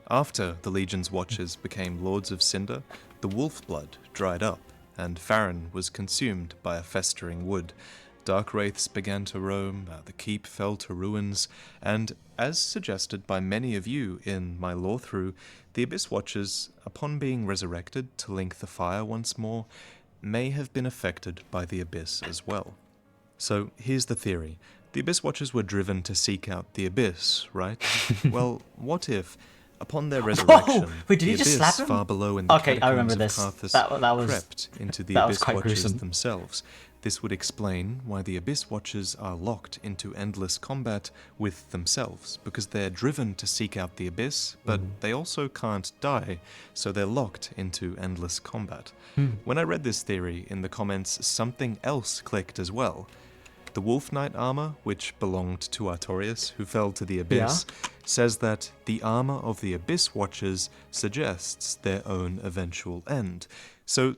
After the Legion's Watchers became Lords of Cinder, the wolf blood dried up, and Farron was consumed by a festering wood. Dark wraiths began to roam, the keep fell to ruins, and, as suggested by many of you in my lore through, the Abyss Watchers, upon being resurrected to link the fire once more, may have been affected by the Abyss as well. So, here's the theory. The Abyss Watchers were driven to seek out the Abyss, right? Well, what if, upon their resurrection, wait, did the he just Abyss slap him? far below in the I remember this. Karthus That was crept into the that Abyss was quite Watchers gruesome. themselves? This would explain why the Abyss Watchers are locked into endless combat with themselves, because they're driven to seek out the Abyss, but they also can't die, so they're locked into endless combat. When I read this theory in the comments, something else clicked as well. The Wolf Knight armor, which belonged to Artorius, who fell to the Abyss, says that the armor of the Abyss Watchers suggests their own eventual end. So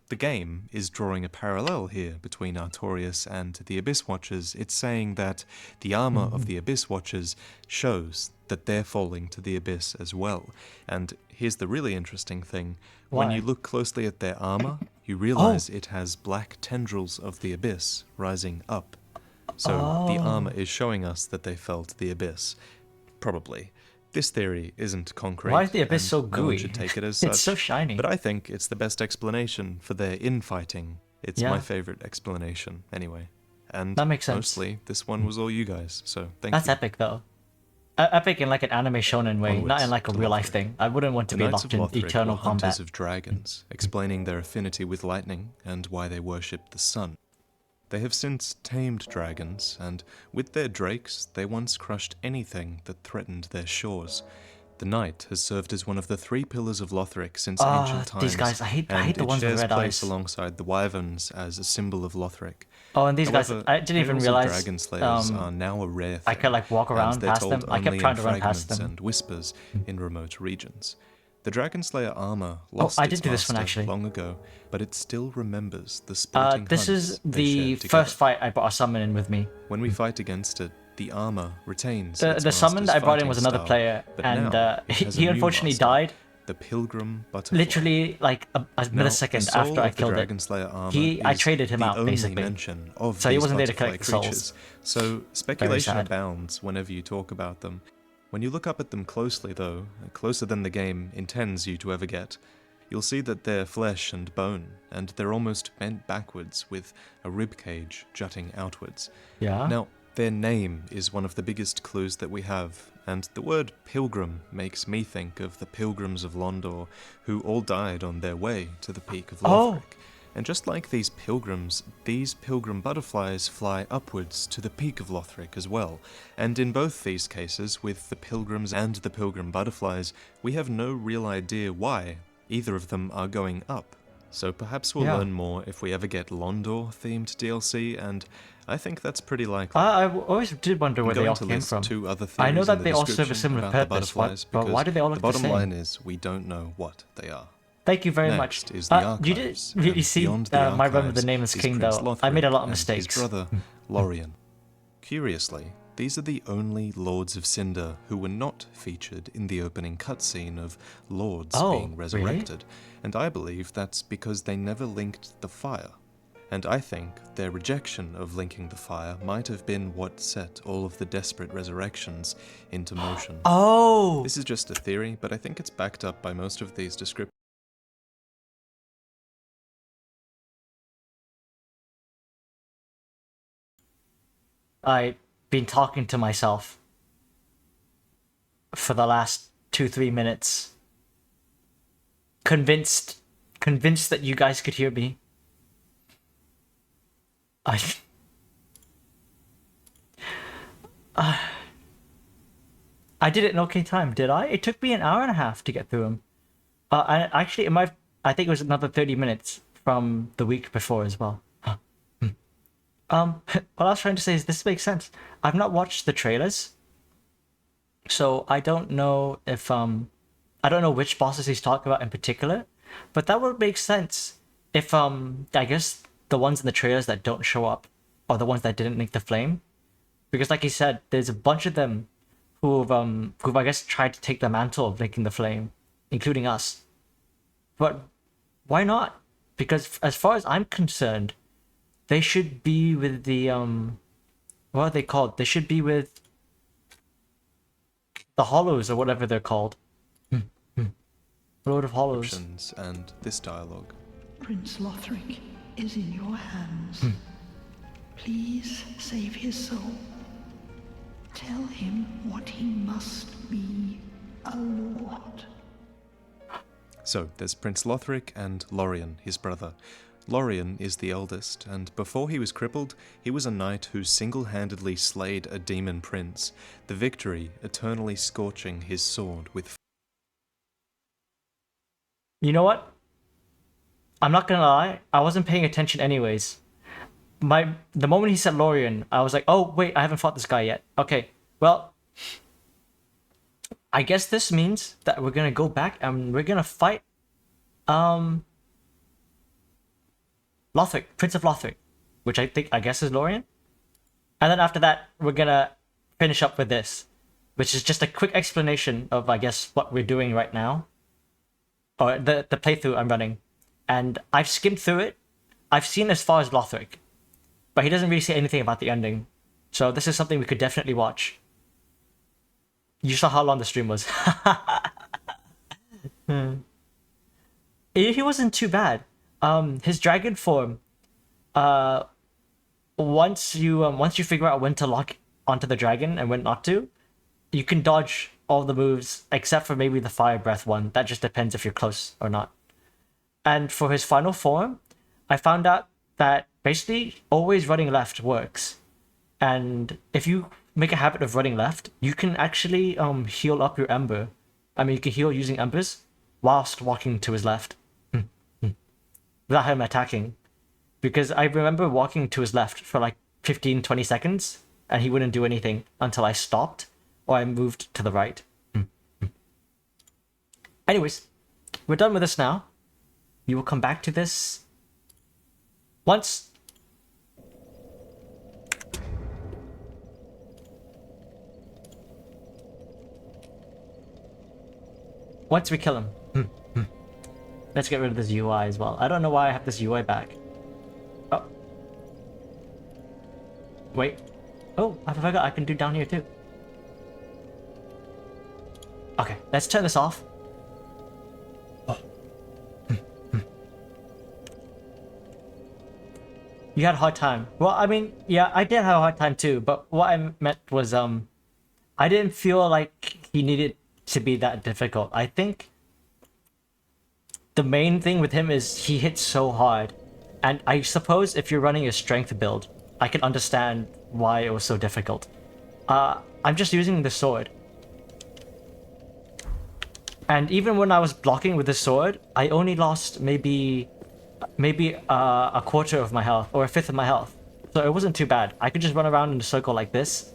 the game is drawing a parallel here between Artorius and the Abyss Watchers. It's saying that the armor of the Abyss Watchers shows that they're falling to the Abyss as well. And here's the really interesting thing. When you look closely at their armor, you realize it has black tendrils of the Abyss rising up. So the armor is showing us that they fell to the Abyss. Probably. This theory isn't concrete. Why is the Abyss so no gooey? one should take it as such. It's so shiny. But I think it's the best explanation for their infighting. It's my favorite explanation, anyway. And that makes sense. Mostly, this one was all you guys, so thank That's you. epic, though. Epic in like an anime shonen way, not in like a real life thing. I wouldn't want to be locked in Lothric eternal were combat. hunters of dragons, explaining their affinity with lightning and why they worshipped the sun. They have since tamed dragons, and with their drakes, they once crushed anything that threatened their shores. The knight has served as one of the 3 pillars of Lothric since ancient times. These guys, I hate the ones with red eyes. Alongside the wyverns as a symbol of Lothric. Oh, and these guys, I didn't even realize dragon slayers are now a rare thing, I could like walk around past them. I kept trying to run past them. And whispers in remote regions. The Dragon Slayer armor lost I did its do this one, master actually. long ago, but it still remembers the sporting this hunts is they the shared together. first fight I brought a summon in with me. When we fight against it, the armor retains The its summon that I master's brought in was fighting another style, player, but and now it has a he new unfortunately master, died. The Pilgrim Butterfly. Literally like a Now, millisecond the soul after I of the killed Dragon it. Slayer armor I is traded him the out, only basically. mention of So he these wasn't there to butterfly collect the souls. creatures. So speculation sad. abounds whenever you talk about them. When you look up at them closely, though, closer than the game intends you to ever get, you'll see that they're flesh and bone, and they're almost bent backwards with a ribcage jutting outwards. Yeah. Now, their name is one of the biggest clues that we have, and the word pilgrim makes me think of the pilgrims of Londor, who all died on their way to the peak of Lothric. And just like these pilgrim butterflies fly upwards to the peak of Lothric as well. And in both these cases, with the pilgrims and the pilgrim butterflies, we have no real idea why either of them are going up. So perhaps we'll learn more if we ever get Londor-themed DLC, and I think that's pretty likely. I always did wonder where they all came from. Two other I know that they all serve a similar purpose, but why do they all look the same? The bottom line is, we don't know what they are. Thank you very much. You didn't really see my run with the Nameless King, though. I made a lot of mistakes. His brother, Lorian. Curiously, these are the only Lords of Cinder who were not featured in the opening cutscene of Lords being resurrected. Really? And I believe that's because they never linked the fire. And I think their rejection of linking the fire might have been what set all of the desperate resurrections into motion. Oh! This is just a theory, but I think it's backed up by most of these descriptions. I've been talking to myself for the last 2-3 minutes. Convinced that you guys could hear me. I did it in okay time, did I? It took me an hour and a half to get through them. I think it was another 30 minutes from the week before as well. What I was trying to say is this makes sense. I've not watched the trailers, so I don't know if I don't know which bosses he's talking about in particular, but that would make sense if I guess the ones in the trailers that don't show up are the ones that didn't link the flame, because like he said, there's a bunch of them who've I guess tried to take the mantle of linking the flame, including us. But why not? Because as far as I'm concerned, they should be with the what are they called? They should be with the Hollows or whatever they're called. Lord of Hollows. And this dialogue. Prince Lothric is in your hands. Please save his soul. Tell him what he must be, a lord. So, there's Prince Lothric and Lorian, his brother. Lorian is the eldest, and before he was crippled, he was a knight who single-handedly slayed a demon prince, the victory eternally scorching his sword with... You know what? I'm not gonna lie, I wasn't paying attention anyways. The moment he said Lorian, I was like, oh wait, I haven't fought this guy yet. Okay, well, I guess this means that we're gonna go back and we're gonna fight Lothric, Prince of Lothric, which I guess is Lorian. And then after that, we're gonna finish up with this, which is just a quick explanation of, I guess, what we're doing right now. Or the playthrough I'm running. And I've skimmed through it. I've seen as far as Lothric, but he doesn't really say anything about the ending. So this is something we could definitely watch. You saw how long the stream was. He wasn't too bad. His dragon form, once you figure out when to lock onto the dragon and when not to, you can dodge all the moves except for maybe the fire breath one. That just depends if you're close or not. And for his final form, I found out that basically always running left works. And if you make a habit of running left, you can actually heal up your ember. I mean, you can heal using embers whilst walking to his left. Without him attacking. Because I remember walking to his left for like 15-20 seconds and he wouldn't do anything until I stopped or I moved to the right. Anyways, we're done with this now. We will come back to this once we kill him. Let's get rid of this UI as well. I don't know why I have this UI back. Oh. Wait. Oh, I forgot I can do down here too. Okay, let's turn this off. Oh. You had a hard time. Well, I mean, yeah, I did have a hard time too, but what I meant was, I didn't feel like he needed to be that difficult. I think the main thing with him is he hits so hard And I suppose if you're running a strength build, I can understand why it was so difficult. I'm just using the sword. And even when I was blocking with the sword, I only lost maybe a quarter of my health or a fifth of my health. So it wasn't too bad. I could just run around in a circle like this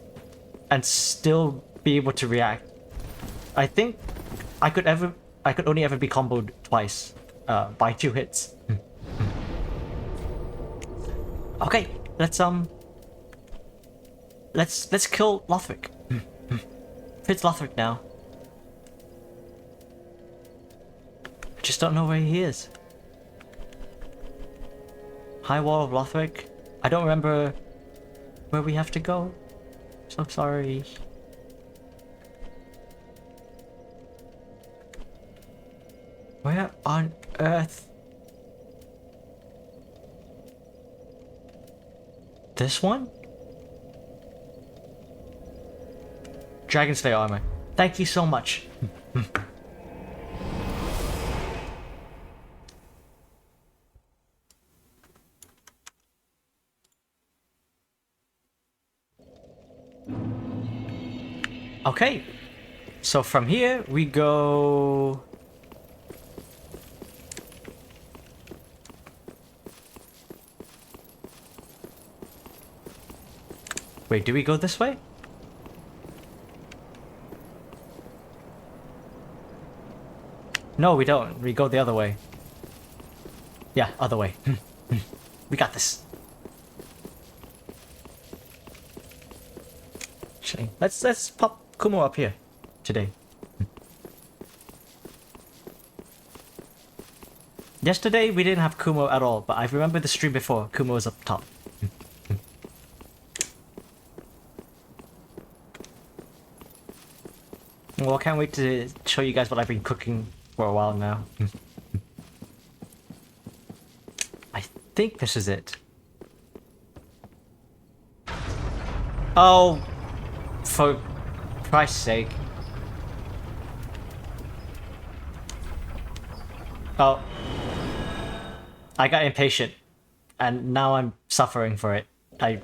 and still be able to react. I think I could only ever be comboed twice by 2 hits. Okay, let's kill Lothric. It's Lothric now. I just don't know where he is. High Wall of Lothric. I don't remember where we have to go. So sorry. Where on earth? This one? Dragon Slayer armor. Thank you so much. Okay, so from here we go... Wait, do we go this way? No, we don't. We go the other way. Yeah, other way. We got this. Actually, let's pop Kumo up here today. Yesterday we didn't have Kumo at all, but I remember the stream before. Kumo was up top. Well, I can't wait to show you guys what I've been cooking for a while now. I think this is it. Oh, for Christ's sake. Oh. I got impatient, and now I'm suffering for it. I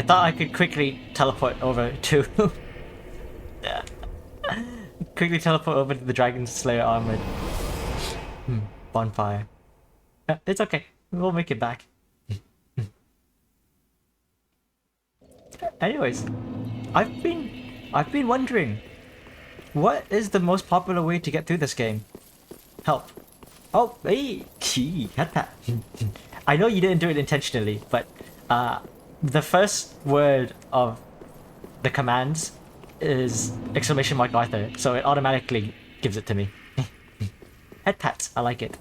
thought I could quickly teleport over to... Quickly teleport over to the Dragon Slayer armored bonfire. It's okay. We'll make it back. Anyways, I've been wondering, what is the most popular way to get through this game? Help. Oh, hey, had that. I know you didn't do it intentionally, but the first word of the commands is !Arthur, so it automatically gives it to me. Head pats, I like it.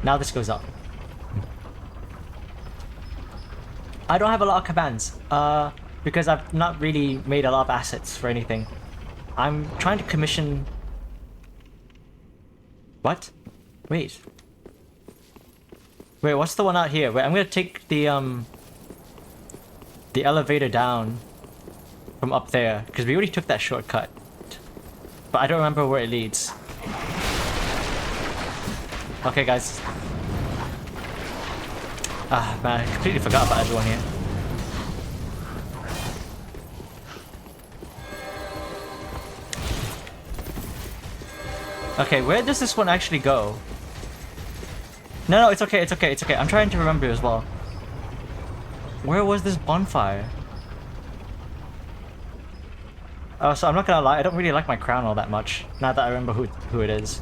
Now this goes up. I don't have a lot of commands, because I've not really made a lot of assets for anything. I'm trying to commission... What? Wait, what's the one out here? Wait, I'm gonna take the elevator down from up there, because we already took that shortcut. But I don't remember where it leads. Okay, guys. Ah, man, I completely forgot about everyone here. Okay, where does this one actually go? No, it's okay, it's okay, it's okay. I'm trying to remember as well. Where was this bonfire? Oh, so I'm not gonna lie, I don't really like my crown all that much, now that I remember who it is.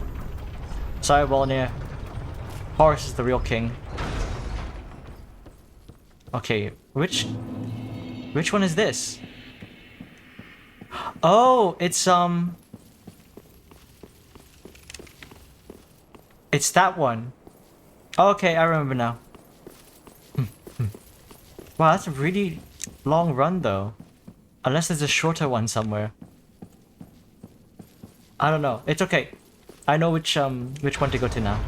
Sorry, Walnir. Horus is the real king. Okay, which one is this? Oh, it's that one. Okay, I remember now. Wow, that's a really long run though. Unless there's a shorter one somewhere. I don't know. It's okay. I know which one to go to now.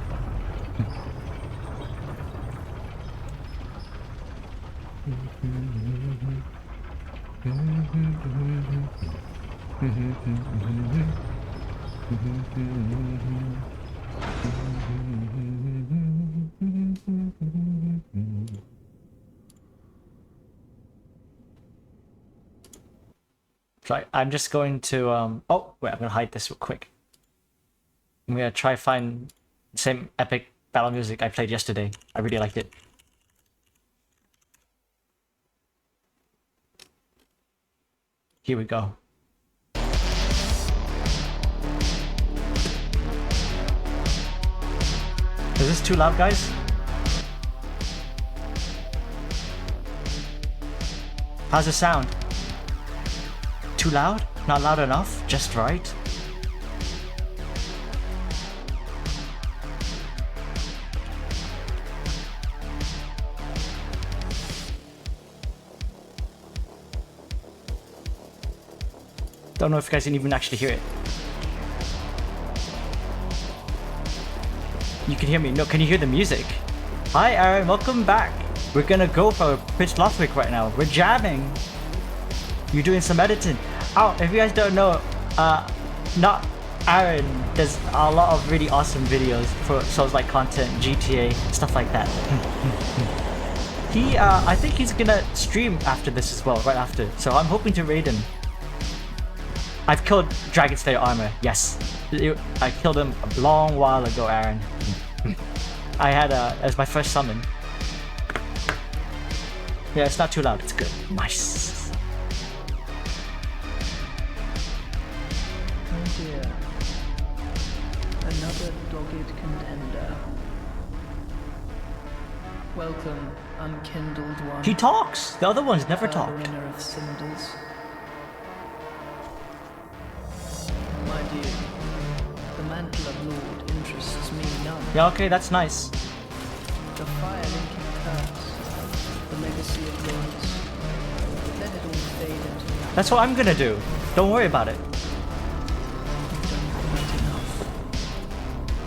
Try. I'm just going to oh wait, I'm gonna hide this real quick. I'm gonna try find the same epic battle music I played yesterday. I really liked it. Here we go. Is this too loud, guys? How's it sound? Too loud? Not loud enough? Just right? Don't know if you guys can even actually hear it. You can hear me. No, can you hear the music? Hi Aaron, welcome back. We're gonna go for Prince Lothric right now. We're jamming. You're doing some editing. Oh, if you guys don't know, not Aaron does a lot of really awesome videos for Souls-like content, GTA, stuff like that. I think he's gonna stream after this as well, right after. So I'm hoping to raid him. I've killed Dragon Slayer armor, yes. I killed him a long while ago, Aaron. I had as my first summon. Yeah, it's not too loud, it's good. Nice. Oh dear. Another dogged contender. Welcome, unkindled one. He talks! The other ones never talked. Winner of cinders. My dear, the mantle of Lord interests me none. Yeah, okay, that's nice. The fire-linking curse, the legacy of lords. Let it all fade into nothing. That's what I'm gonna do. Don't worry about it. You've done quite enough.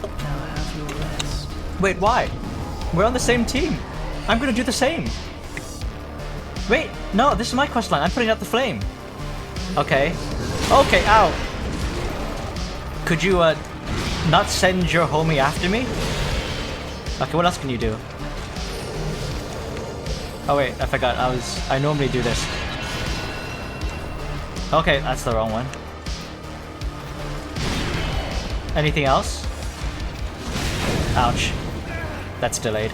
Now have your rest. Wait, why? We're on the same team. I'm gonna do the same. Wait, no, this is my quest line. I'm putting out the flame. Okay. Okay, ow. Could you, not send your homie after me? Okay, what else can you do? Oh wait, I forgot. I normally do this. Okay, that's the wrong one. Anything else? Ouch. That's delayed.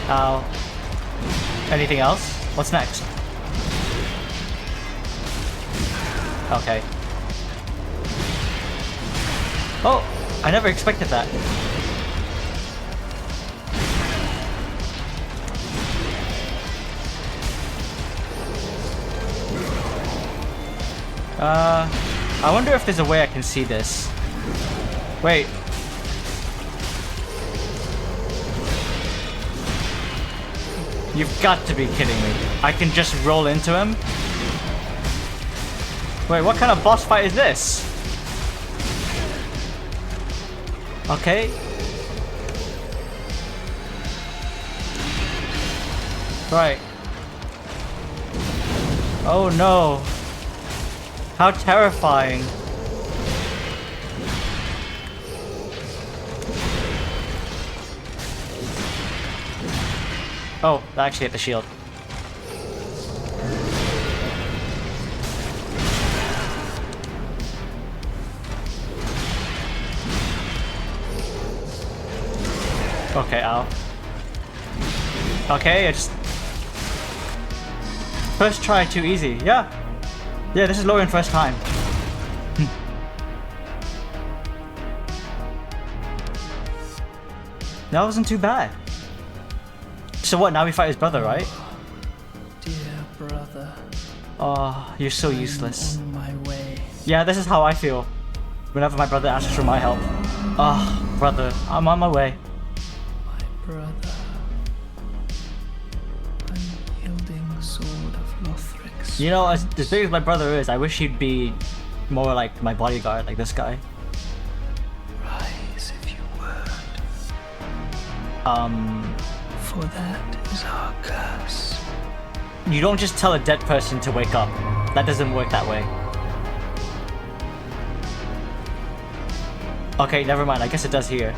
Ow. Anything else? What's next? Okay. Oh! I never expected that. I wonder if there's a way I can see this. Wait. You've got to be kidding me. I can just roll into him? Wait, what kind of boss fight is this? Okay. Right. Oh no. How terrifying. Oh, that actually hit the shield. Okay, ow. Okay, it's... First try, too easy. Yeah. Yeah, this is Lorian first time. That wasn't too bad. So what, now we fight his brother, right? Dear brother. Oh, you're so useless. On my way. Yeah, this is how I feel whenever my brother asks for my help. Oh, brother, I'm on my way. Brother, unyielding sword of Lothric. You know, as big as my brother is, I wish he'd be more like my bodyguard, like this guy. Rise if you would. For that is our curse. You don't just tell a dead person to wake up. That doesn't work that way. Okay, never mind. I guess it does here.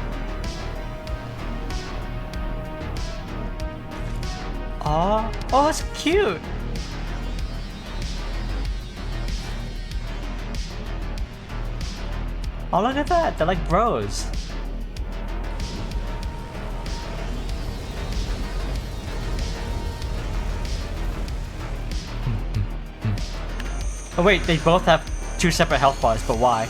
Aww. Oh, that's cute. Oh, look at that. They're like bros. Oh wait, they both have 2 separate health bars, but why?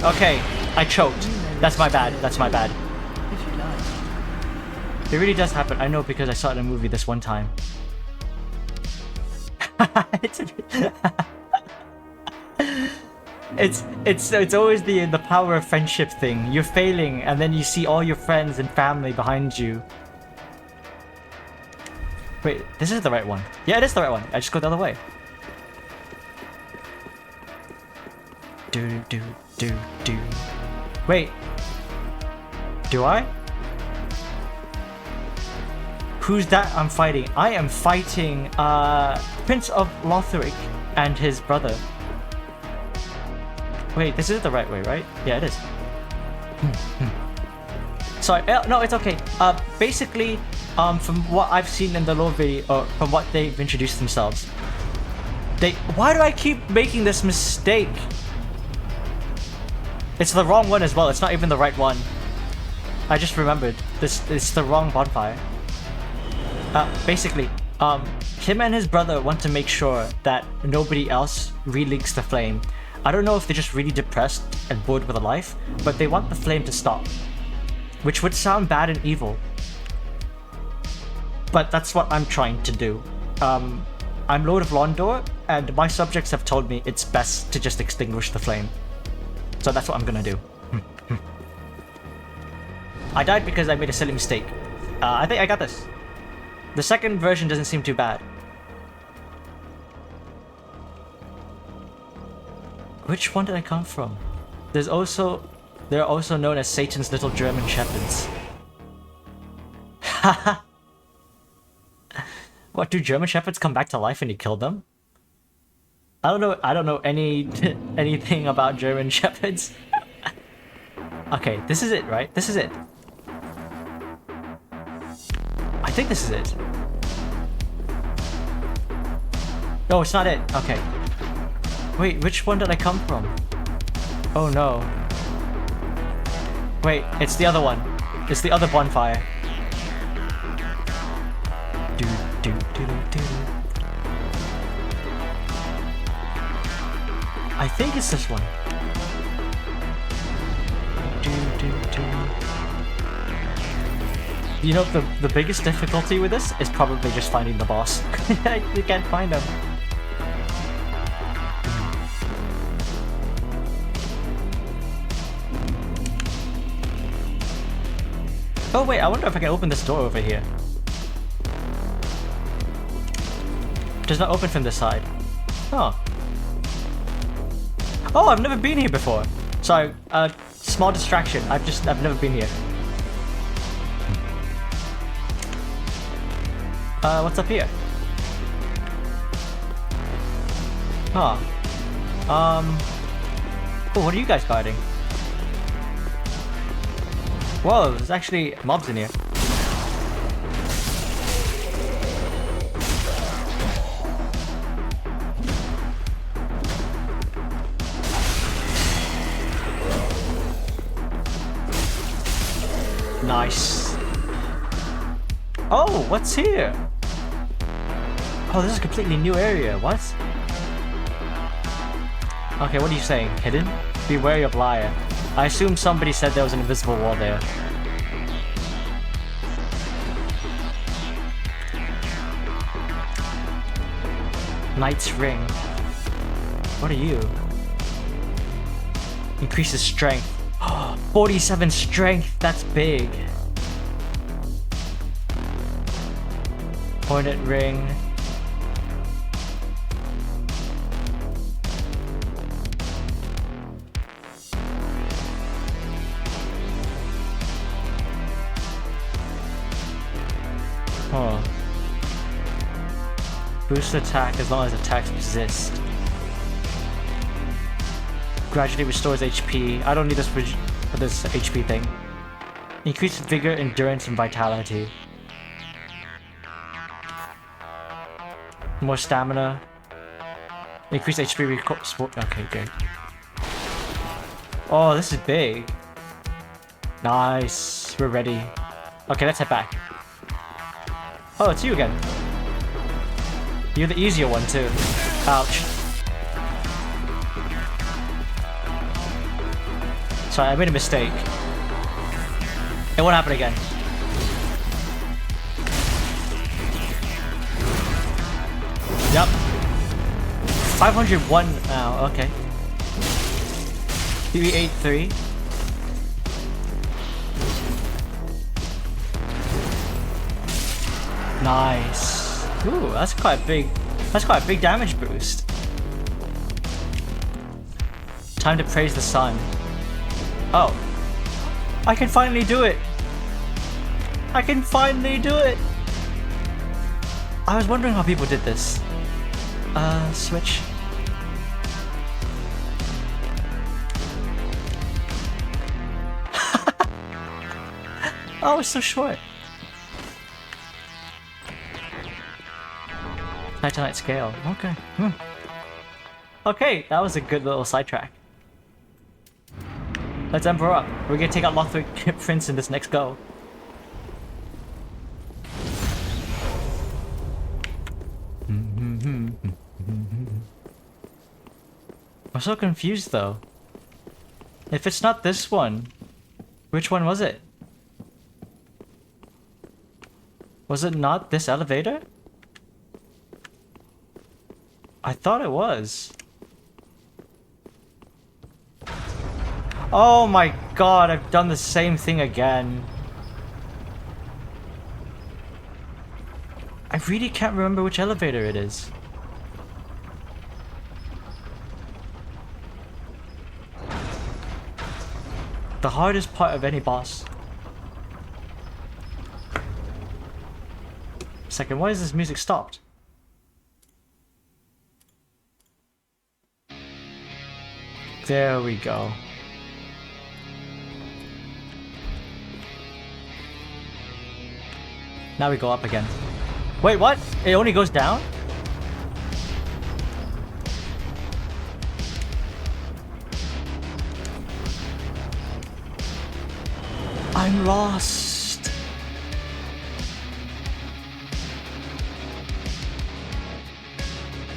Okay, I choked. That's my bad. That's my bad. It really does happen. I know because I saw it in a movie this one time. It's always the power of friendship thing. You're failing, and then you see all your friends and family behind you. Wait, this is the right one. Yeah, it is the right one. I just go the other way. Do. Wait. Do I? Who's that I'm fighting? I am fighting Prince of Lothric and his brother. Wait, this is the right way, right? Yeah, it is. Sorry, no, it's okay. Basically, from what I've seen in the lore video, or from what they've introduced themselves, why do I keep making this mistake? It's the wrong one as well. It's not even the right one. I just remembered. It's the wrong bonfire. Basically, him and his brother want to make sure that nobody else releaks the flame. I don't know if they're just really depressed and bored with life, but they want the flame to stop. Which would sound bad and evil. But that's what I'm trying to do. I'm Lord of Londor, and my subjects have told me it's best to just extinguish the flame. So that's what I'm gonna do. I died because I made a silly mistake. I think I got this. The second version doesn't seem too bad. Which one did I come from? They're also known as Satan's little German shepherds. Haha. What, do German shepherds come back to life when you kill them? I don't know anything about German shepherds. Okay, this is it, right? This is it. I think this is it. No, it's not it. Okay. Wait, which one did I come from? Oh no. Wait, it's the other one. It's the other bonfire. I think it's this one. You know, the biggest difficulty with this is probably just finding the boss. You can't find him. Oh wait, I wonder if I can open this door over here. Does not open from this side. Oh. Oh, I've never been here before. Sorry, small distraction. I've never been here. What's up here? Huh. Oh, what are you guys guarding? Whoa, there's actually mobs in here. Nice. Oh, what's here? Oh, this is a completely new area. What? Okay, what are you saying? Hidden? Be wary of liar. I assume somebody said there was an invisible wall there. Knight's Ring. What are you? Increases strength. 47 strength, that's big. Hornet Ring. Huh. Boost attack as long as attacks persist. Gradually restores HP. I don't need this for this HP thing. Increase vigor, endurance, and vitality. More stamina. Increase HP okay, good. Oh, this is big. Nice. We're ready. Okay, let's head back. Oh, it's you again. You're the easier one too. Ouch. Sorry, I made a mistake. It won't happen again. Yep. 501 now, okay. 383. Nice. Ooh, that's quite big. That's quite a big damage boost. Time to praise the sun. Oh. I can finally do it. I can finally do it. I was wondering how people did this. Switch. Oh, it's so short. Night to night scale. Okay. Okay, that was a good little sidetrack. Let's Emperor up. We're gonna take out Lothric Prince in this next go. I'm so confused though. If it's not this one, which one was it? Was it not this elevator? I thought it was. Oh my god, I've done the same thing again. I really can't remember which elevator it is. The hardest part of any boss. Second, why is this music stopped? There we go. Now we go up again. Wait, what? It only goes down? I'm lost.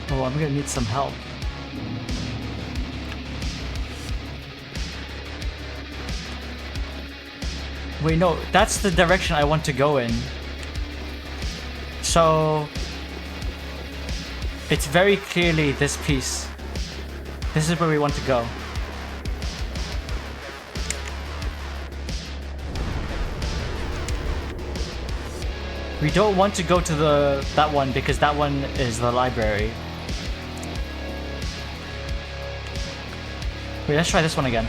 Oh, I'm gonna need some help. Wait, no, that's the direction I want to go in. So it's very clearly this piece. This is where we want to go. We don't want to go to that one because that one is the library. Wait, let's try this one again.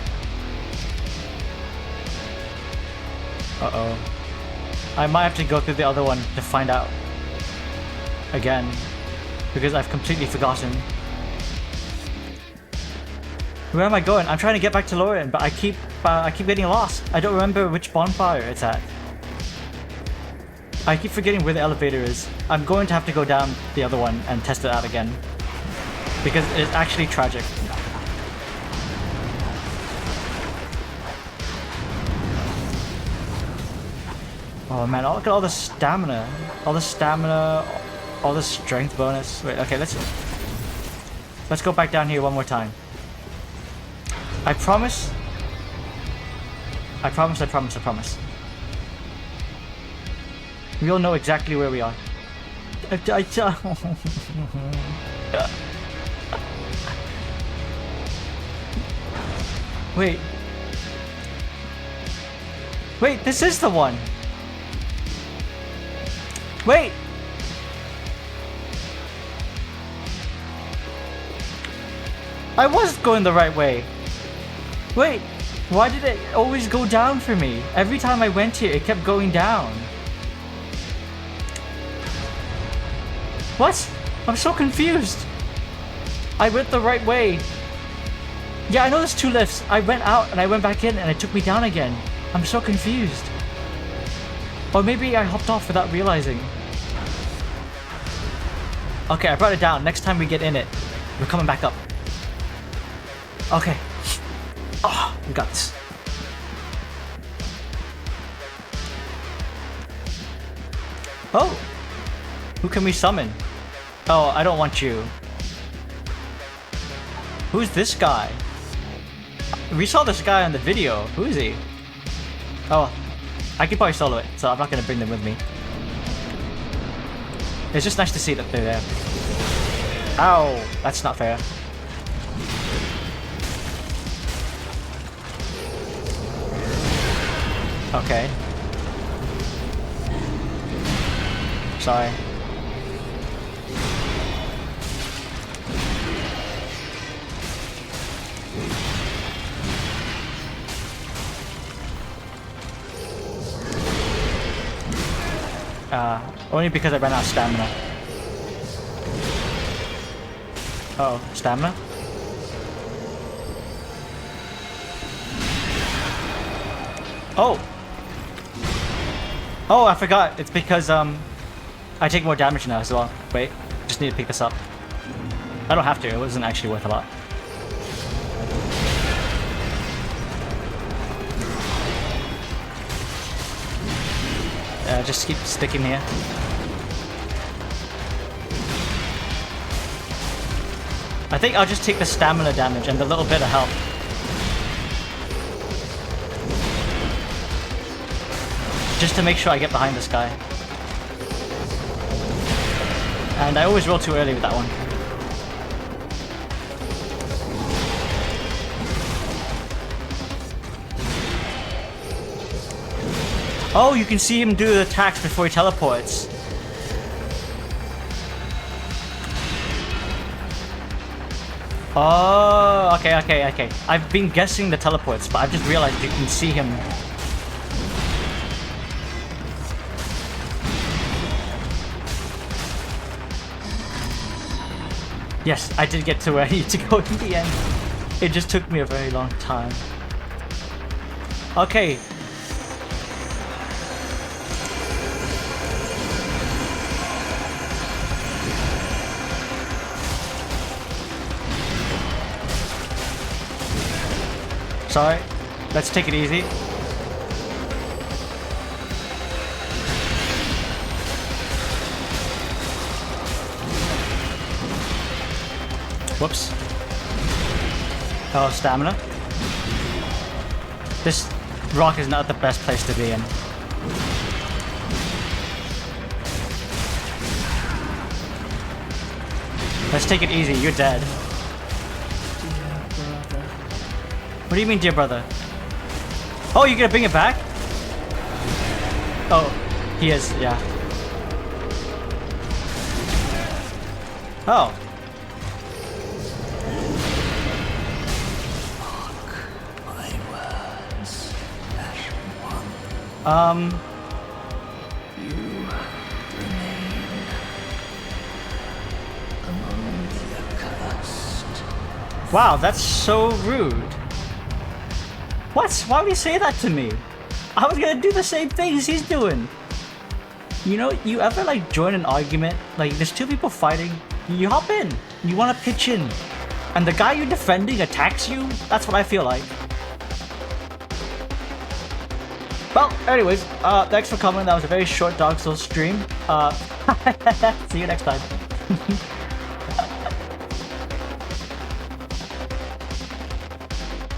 Uh-oh. I might have to go through the other one to find out. Again. Because I've completely forgotten. Where am I going? I'm trying to get back to Lorian, but I keep getting lost. I don't remember which bonfire it's at. I keep forgetting where the elevator is. I'm going to have to go down the other one and test it out again. Because it's actually tragic. Oh man, look at all the stamina. All the stamina, all the strength bonus. Wait, okay, let's go back down here one more time. I promise. I promise. We'll know exactly where we are. Wait. Wait, this is the one. Wait. I was going the right way. Wait, why did it always go down for me? Every time I went here, it kept going down. What? I'm so confused. I went the right way. Yeah, I know there's 2 lifts. I went out and I went back in and it took me down again. I'm so confused. Or maybe I hopped off without realizing. Okay, I brought it down. Next time we get in it, we're coming back up. Okay. Oh, we got this. Oh! Who can we summon? Oh, I don't want you. Who's this guy? We saw this guy on the video. Who is he? Oh, I could probably solo it, so I'm not gonna bring them with me. It's just nice to see that they're there. Ow! That's not fair. Okay. Sorry. Only because I ran out of stamina. Uh oh, stamina? Oh! Oh, I forgot. It's because, I take more damage now as well. Wait, just need to pick this up. I don't have to, it wasn't actually worth a lot. Just keep sticking here. I think I'll just take the stamina damage and the little bit of health. Just to make sure I get behind this guy. And I always roll too early with that one. Oh, you can see him do the attacks before he teleports. Oh, okay. I've been guessing the teleports, but I've just realized you can see him. Yes, I did get to where I need to go in the end. It just took me a very long time. Okay. Sorry, let's take it easy. Whoops. Oh, stamina. This rock is not the best place to be in. Let's take it easy, you're dead. What do you mean, dear brother? Oh, you're gonna bring it back? Oh, he is, yeah. Oh. Mark my words, Ash One. You remain among the accursed. Wow, that's so rude. What? Why would he say that to me? I was gonna do the same things he's doing. You know, you ever like join an argument, like there's 2 people fighting, you hop in, you wanna pitch in, and the guy you're defending attacks you? That's what I feel like. Well, anyways, thanks for coming. That was a very short Dark Souls stream. See you next time.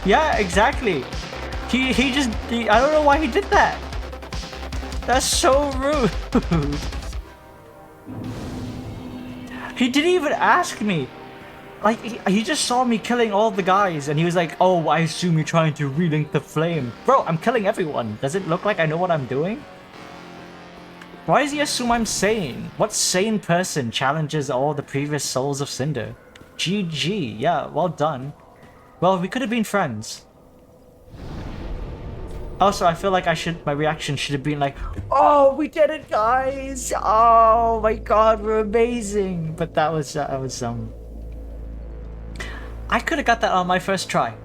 Yeah, exactly. He just, I don't know why he did that. That's so rude. He didn't even ask me. Like, he just saw me killing all the guys and he was like, oh, I assume you're trying to relink the flame. Bro, I'm killing everyone. Does it look like I know what I'm doing? Why does he assume I'm sane? What sane person challenges all the previous Souls of Cinder? GG, yeah, well done. Well, we could have been friends. Also, I feel like my reaction should have been like, oh, we did it, guys! Oh my god, we're amazing! But that was I could have got that on my first try.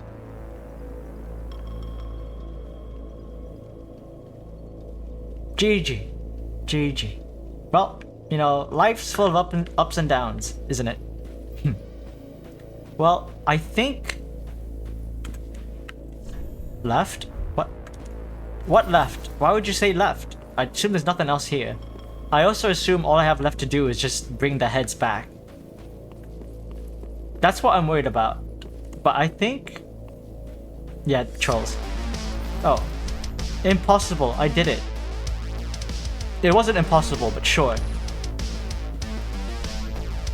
GG. GG. Well, you know, life's full of ups and downs, isn't it? Well, I think... Left? What? What left? Why would you say left? I assume there's nothing else here. I also assume all I have left to do is just bring the heads back. That's what I'm worried about. But I think... Yeah, trolls. Oh. Impossible. I did it. It wasn't impossible, but sure.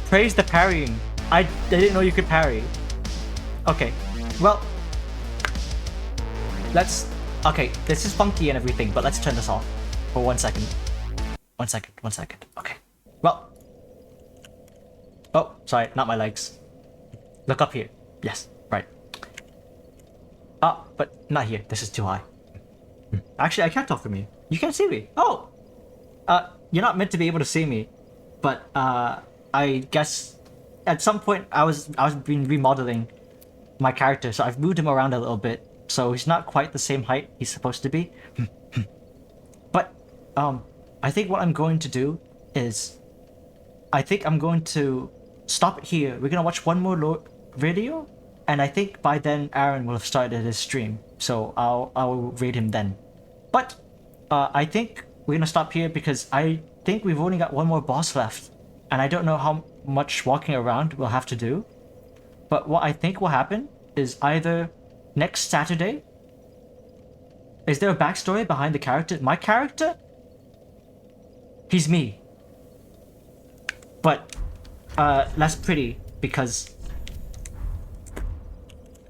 Praise the parrying. I didn't know you could parry. Okay. Well... Let's... Okay, this is funky and everything, but let's turn this off. For 1 second. 1 second. 1 second. Okay. Well... Oh, sorry. Not my legs. Look up here. Yes. Right. But not here. This is too high. Actually, I can't talk from you. You can't see me. Oh! You're not meant to be able to see me. But, I guess... At some point, I was been remodeling my character, so I've moved him around a little bit. So he's not quite the same height he's supposed to be. But, I think what I'm going to do is... I think I'm going to stop it here. We're gonna watch one more video, and I think by then Aaron will have started his stream. So I'll raid him then. But, I think we're gonna stop here because I think we've only got one more boss left. And I don't know how much walking around we'll have to do. But what I think will happen is either next Saturday... Is there a backstory behind the character? My character? He's me. But, less pretty because...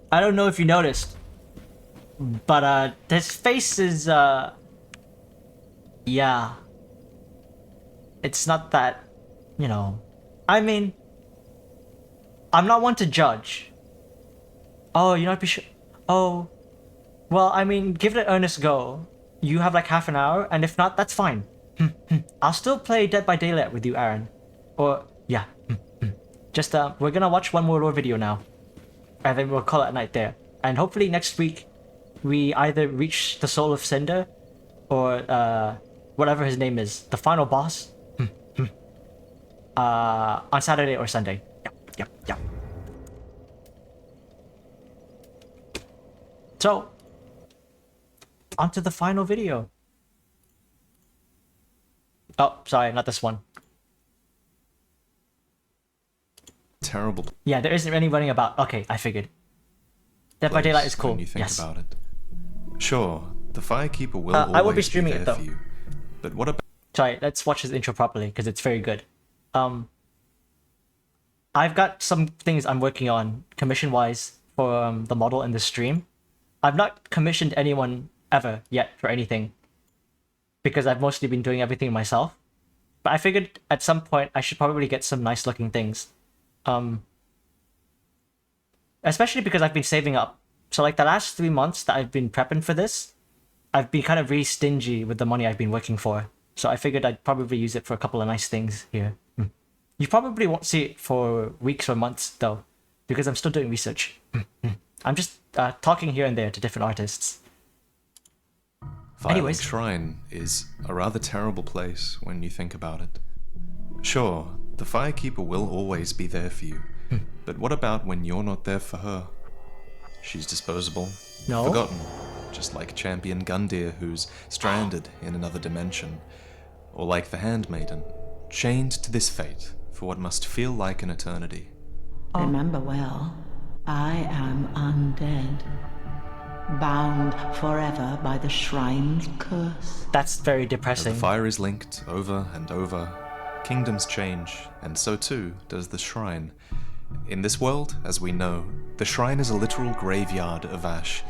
I don't know if you noticed. But, his face is, yeah. It's not that, you know... I mean... I'm not one to judge. Oh, you're not sure? Oh... Well, I mean, give it an earnest go. You have like half an hour, and if not, that's fine. I'll still play Dead by Daylight with you, Aaron. Or, yeah. Just, we're gonna watch one more lore video now. And then we'll call it a night there. And hopefully next week, we either reach the Soul of Cinder, or, whatever his name is. The final boss. On Saturday or Sunday. Yep. So, on to the final video. Oh, sorry, not this one. Terrible. Yeah, there isn't any running about. Okay, I figured. Dead by Daylight is cool. When you think yes. about it. Sure, the Firekeeper will always I will be streaming it though. You. But what about... Sorry, let's watch his intro properly because it's very good. I've got some things I'm working on commission-wise for the model in the stream. I've not commissioned anyone ever yet for anything because I've mostly been doing everything myself. But I figured at some point I should probably get some nice-looking things. Especially because I've been saving up. So like the last 3 months that I've been prepping for this, I've been kind of really stingy with the money I've been working for. So I figured I'd probably use it for a couple of nice things here. You probably won't see it for weeks or months though, because I'm still doing research. I'm just talking here and there to different artists. Anyways. Shrine is a rather terrible place when you think about it. Sure, the Firekeeper will always be there for you, but what about when you're not there for her? She's disposable, forgotten, just like Champion Gundyr who's stranded in another dimension, or like the Handmaiden, chained to this fate for what must feel like an eternity. Remember well, I am undead, bound forever by the shrine's curse. That's very depressing. As the fire is linked over and over, kingdoms change, and so too does the shrine. In this world, as we know, the shrine is a literal graveyard of ash,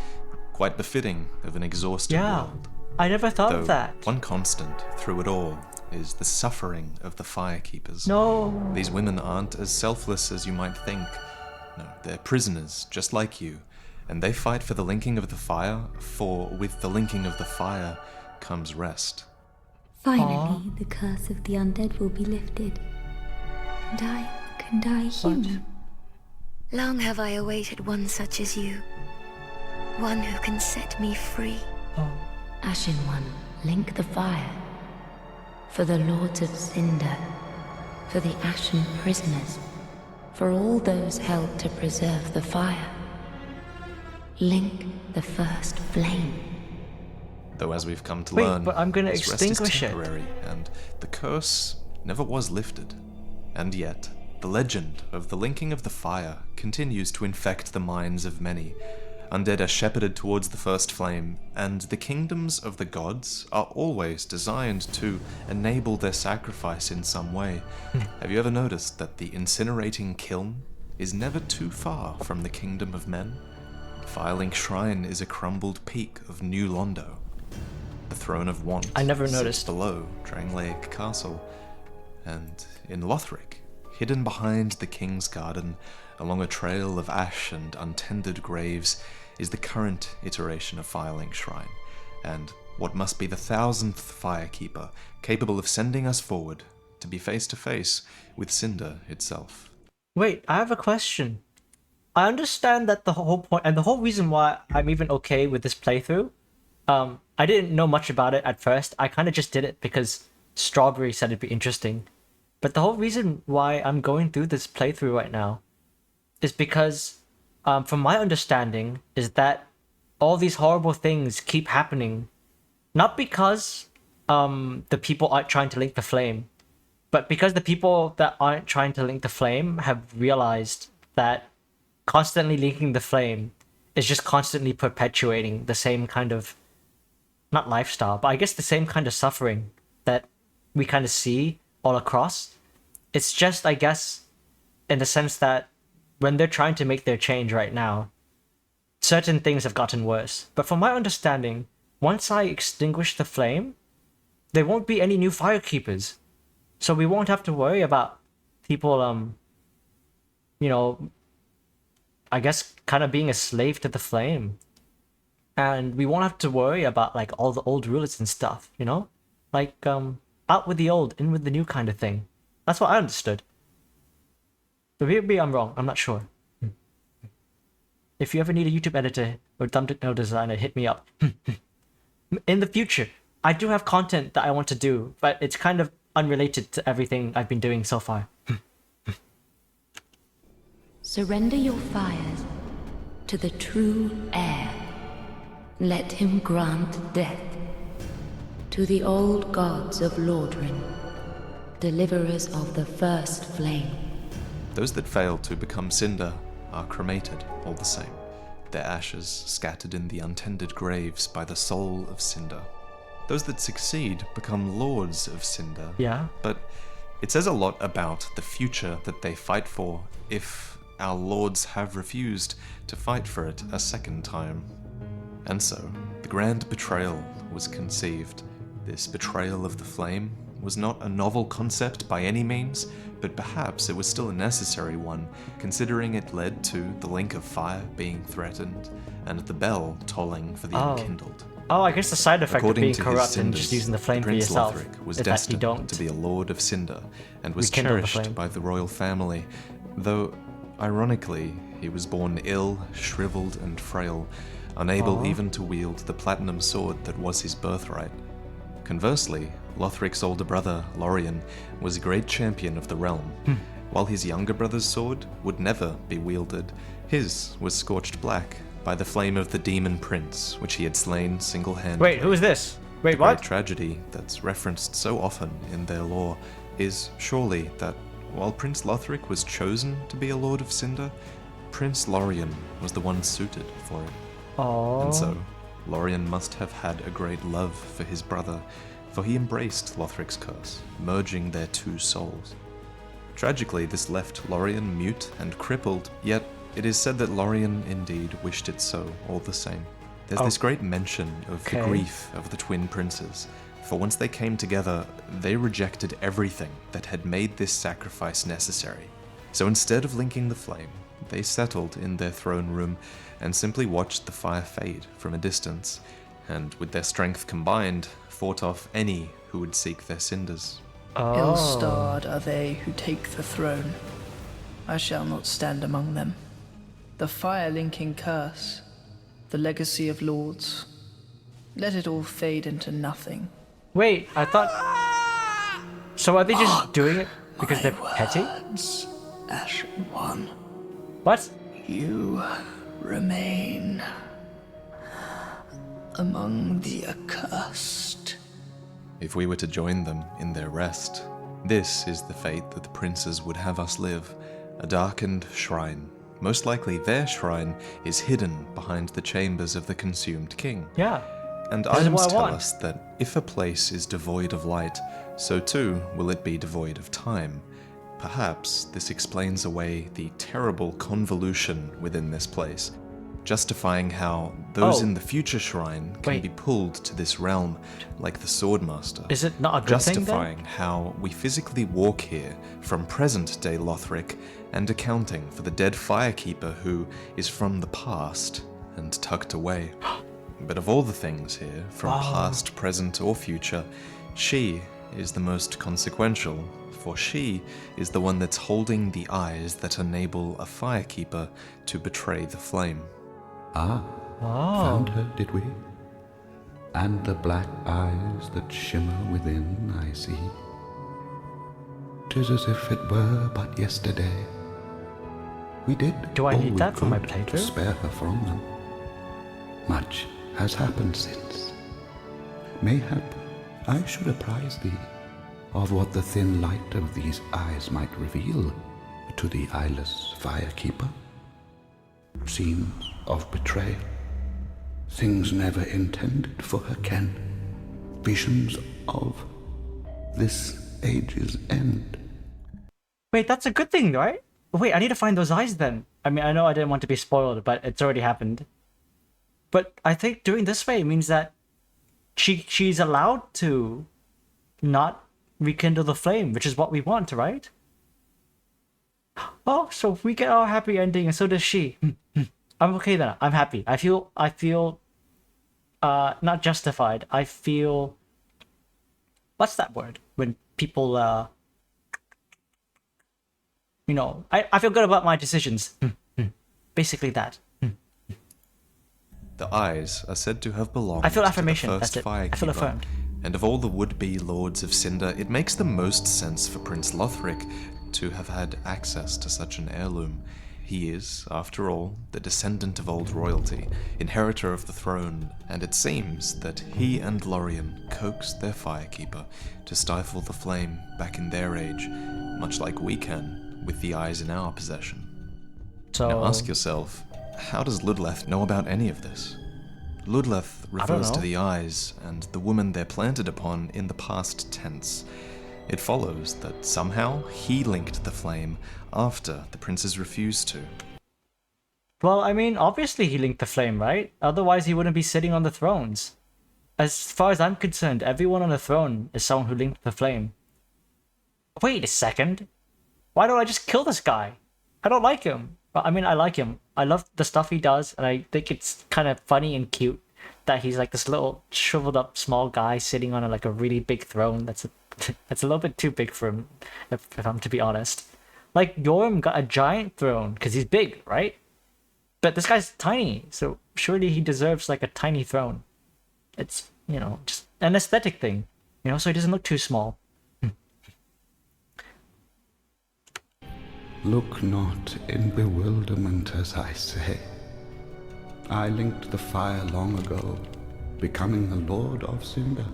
quite befitting of an exhausted world. I never thought of that. One constant through it all is the suffering of the Firekeepers. No. These women aren't as selfless as you might think. No, they're prisoners, just like you, and they fight for the linking of the fire, for with the linking of the fire comes rest. Finally, the curse of the undead will be lifted, and I can die human. Long have I awaited one such as you, one who can set me free. Ashen One, link the fire, For the lords of Cinder, for the ashen prisoners, for all those held to preserve the fire. Link the first flame. Though as we've come to learn, but I'm gonna this rest is extinguish it. temporary, and the curse never was lifted. And yet, the legend of the linking of the fire continues to infect the minds of many. Undead are shepherded towards the first flame, and the kingdoms of the gods are always designed to enable their sacrifice in some way. Have you ever noticed that the incinerating kiln is never too far from the kingdom of men? Firelink Shrine is a crumbled peak of New Londo. The Throne of Want I never sits noticed. below Drangleic Castle, and in Lothric, hidden behind the King's Garden, along a trail of ash and untended graves, is the current iteration of Firelink Shrine, and what must be the 1000th Firekeeper, capable of sending us forward to be face to face with Cinder itself. Wait, I have a question. I understand that the whole point, and the whole reason why I'm even okay with this playthrough, I didn't know much about it at first. I kind of just did it because Strawberry said it'd be interesting. But the whole reason why I'm going through this playthrough right now is because, from my understanding, is that all these horrible things keep happening, not because the people aren't trying to link the flame, but because the people that aren't trying to link the flame have realized that constantly linking the flame is just constantly perpetuating the same kind of, not lifestyle, but I guess the same kind of suffering that we kind of see all across. It's just, I guess, in the sense that when they're trying to make their change right now, certain things have gotten worse. But from my understanding, once I extinguish the flame, there won't be any new firekeepers. So we won't have to worry about people, you know, I guess kind of being a slave to the flame. And we won't have to worry about like all the old rulers and stuff, you know? Like, out with the old, in with the new kind of thing. That's what I understood. But maybe I'm wrong, I'm not sure. If you ever need a YouTube editor or thumbnail designer, hit me up. In the future, I do have content that I want to do, but it's kind of unrelated to everything I've been doing so far. Surrender your fires to the true heir. Let him grant death to the old gods of Lordran, deliverers of the first flame. Those that fail to become Cinder are cremated all the same, their ashes scattered in the untended graves by the soul of Cinder. Those that succeed become lords of Cinder. Yeah. But it says a lot about the future that they fight for if our lords have refused to fight for it a second time. And so, the Grand Betrayal was conceived. This betrayal of the flame was not a novel concept by any means, but perhaps it was still a necessary one, considering it led to the link of fire being threatened, and the bell tolling for the unkindled. Oh, I guess the side effect According of being to corrupt his and cinders, just using the flame for Prince yourself Lothric was is that you destined don't to be a lord of Cinder, and was rekindle the cherished flame. by the royal family, though, ironically, he was born ill, shriveled and frail, unable even to wield the platinum sword that was his birthright. Conversely, Lothric's older brother, Lorian, was a great champion of the realm. While his younger brother's sword would never be wielded, his was scorched black by the flame of the demon prince, which he had slain single-handedly. Wait, who is this? Wait, The what? great tragedy that's referenced so often in their lore is surely that while Prince Lothric was chosen to be a Lord of Cinder, Prince Lorian was the one suited for it. Oh. And so, Lorian must have had a great love for his brother, for he embraced Lothric's curse, merging their two souls. Tragically, this left Lorian mute and crippled, yet it is said that Lorian indeed wished it so, all the same. There's this great mention of the grief of the twin princes, for once they came together, they rejected everything that had made this sacrifice necessary. So instead of linking the flame, they settled in their throne room and simply watched the fire fade from a distance, and with their strength combined, fought off any who would seek their cinders. Ill-starred are they who take the throne. I shall not stand among them. The fire-linking curse, the legacy of lords, let it all fade into nothing. Wait, I thought... So are they just doing it because they're petty? Ashen One. What? You remain among the accursed. If we were to join them in their rest, this is the fate that the princes would have us live. A darkened shrine. Most likely their shrine is hidden behind the chambers of the consumed king. Yeah. And items tell us that if a place is devoid of light, so too will it be devoid of time. Perhaps this explains away the terrible convolution within this place, justifying how those in the future shrine can be pulled to this realm, like the Swordmaster. Is it not a good thing, justifying how we physically walk here from present-day Lothric and accounting for the dead Firekeeper who is from the past and tucked away. But of all the things here, from past, present, or future, she is the most consequential, for she is the one that's holding the eyes that enable a Firekeeper to betray the flame. Found her, did we? And the black eyes that shimmer within, I see. 'Tis as if it were but yesterday. We did Do I all need we that for my could playthrough? to spare her from them. Much has happened since. Mayhap I should apprise thee of what the thin light of these eyes might reveal to the eyeless Firekeeper. Scenes of betrayal, things never intended for her ken, visions of this age's end. Wait, that's a good thing, right? Wait, I need to find those eyes then. I mean, I know I didn't want to be spoiled, but it's already happened. But I think doing this way means that she's allowed to not rekindle the flame, which is what we want, right? Oh, so we get our happy ending, and so does she. I'm okay then. I'm happy. I feel not justified. I feel, what's that word? When people I feel good about my decisions. Basically that. The eyes are said to have belonged I feel to affirmation. the first That's it. I Firekeeper, feel affirmed. and of all the would-be lords of Cinder, it makes the most sense for Prince Lothric to have had access to such an heirloom. He is, after all, the descendant of old royalty, inheritor of the throne, and it seems that he and Lorian coaxed their Firekeeper to stifle the flame back in their age, much like we can with the eyes in our possession. So now ask yourself, how does Ludleth know about any of this? Ludleth refers to the eyes and the woman they're planted upon in the past tense. It follows that somehow he linked the flame after the princes refused to. Well, I mean, obviously he linked the flame, right? Otherwise he wouldn't be sitting on the thrones. As far as I'm concerned, everyone on the throne is someone who linked the flame. Wait a second. Why don't I just kill this guy? I don't like him. I mean, I like him. I love the stuff he does, and I think it's kind of funny and cute that he's like this little shriveled up small guy sitting on a really big throne. That's a little bit too big for him, if I'm to be honest. Like, Yorm got a giant throne because he's big, right? But this guy's tiny, so surely he deserves like a tiny throne. It's, just an aesthetic thing, so he doesn't look too small. Look not in bewilderment as I say. I linked the fire long ago, becoming the Lord of Cinder.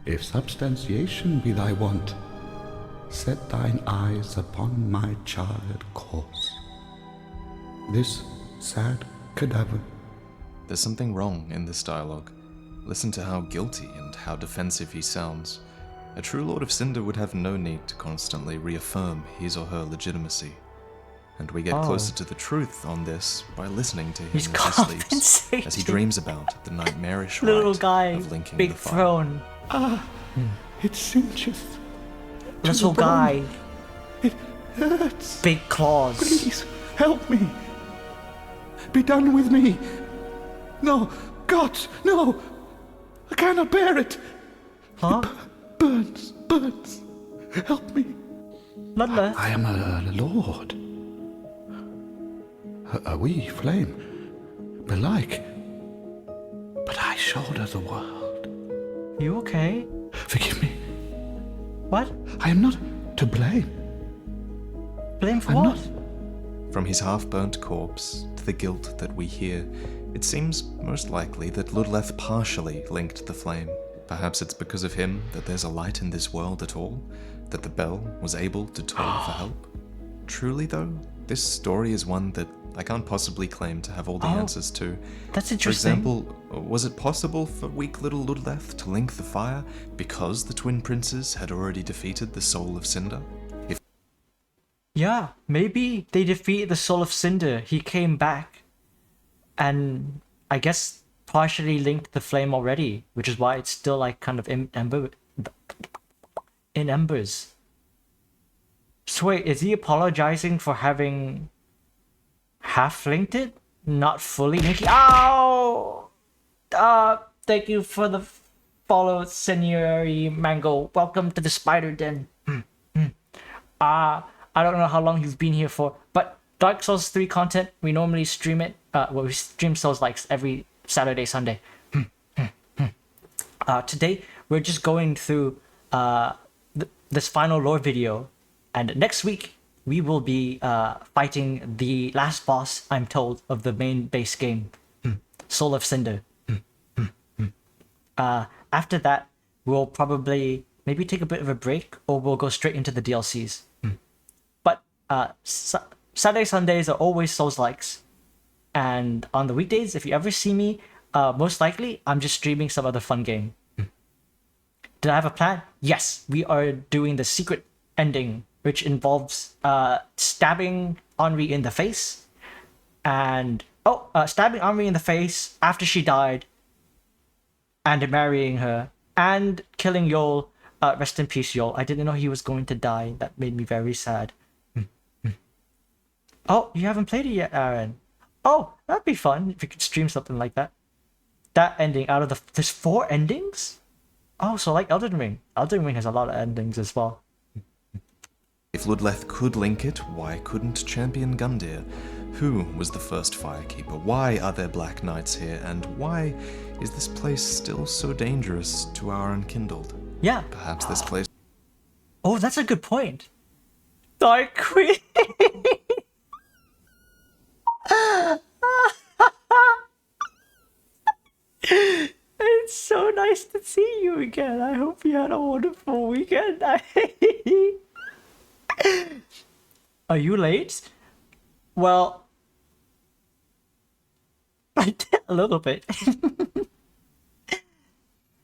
If substantiation be thy want, set thine eyes upon my charred corse. This sad cadaver. There's something wrong in this dialogue. Listen to how guilty and how defensive he sounds. A true Lord of Cinder would have no need to constantly reaffirm his or her legitimacy. And we get closer to the truth on this by listening to him as he sleeps, as he dreams about the nightmarish little rite guy, of linking big the fire. throne. It cincheth. Little guy, It hurts. big claws. Please, help me. Be done with me. No, God, no. I cannot bear it. Huh? Burns. Help me. Ludleth? I am a lord. A wee flame, belike. But I shoulder the world. You okay? Forgive me. What? I am not to blame. Blame for what? From his half-burnt corpse to the guilt that we hear, it seems most likely that Ludleth partially linked the flame. Perhaps it's because of him that there's a light in this world at all, that the bell was able to toll for help. Truly though, this story is one that I can't possibly claim to have all the answers to. That's interesting. For example, was it possible for weak little Ludleth to link the fire because the twin princes had already defeated the soul of Cinder? Yeah, maybe they defeated the soul of Cinder. He came back and I guess partially linked the flame already, which is why it's still like kind of in embers. So wait, is he apologizing for having half linked it? Not fully linking? Ow! Thank you for the follow, Seniori Mango. Welcome to the spider den. I don't know how long you've been here for, but Dark Souls 3 content, we normally stream it. We stream Soulslikes every Saturday, Sunday. Today, we're just going through this final lore video, and next week, we will be fighting the last boss, I'm told, of the main base game, Soul of Cinder. After that, we'll probably maybe take a bit of a break, or we'll go straight into the DLCs. But Saturday, Sundays are always Soulslikes. And on the weekdays, if you ever see me, most likely, I'm just streaming some other fun game. Did I have a plan? Yes, we are doing the secret ending, which involves stabbing Henri in the face. And, stabbing Henri in the face after she died. And marrying her. And killing Yol. Rest in peace, Yol. I didn't know he was going to die. That made me very sad. Oh, you haven't played it yet, Aaron. Oh, that'd be fun if you could stream something like that. That ending out of there's 4 endings? Oh, so like Elden Ring. Elden Ring has a lot of endings as well. If Ludleth could link it, why couldn't Champion Gundyr? Who was the first Firekeeper? Why are there Black Knights here? And why is this place still so dangerous to our Unkindled? Yeah. Perhaps this place... Oh, that's a good point. Dark Queen! It's so nice to see you again. I hope you had a wonderful weekend. Are you late? Well, I did a little bit.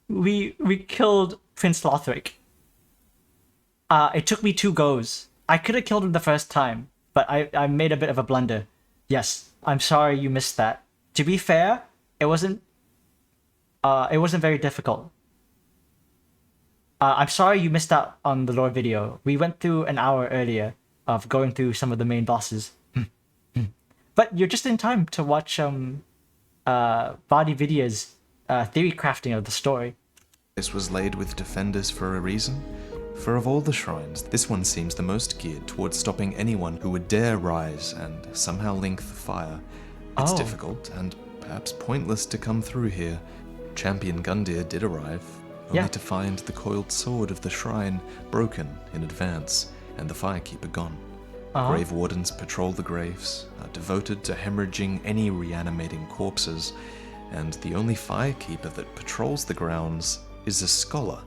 We killed Prince Lothric. It took me 2 goes. I could have killed him the first time, but I made a bit of a blunder. Yes, I'm sorry you missed that. To be fair, it wasn't very difficult. I'm sorry you missed out on the lore video. We went through an hour earlier of going through some of the main bosses. But you're just in time to watch VaatiVidya's theory crafting of the story. This was laid with defenders for a reason. For of all the shrines, this one seems the most geared towards stopping anyone who would dare rise and somehow link the fire. It's difficult and perhaps pointless to come through here. Champion Gundyr did arrive, only to find the coiled sword of the shrine broken in advance, and the Firekeeper gone. Grave wardens patrol the graves, are devoted to hemorrhaging any reanimating corpses, and the only Firekeeper that patrols the grounds is a scholar.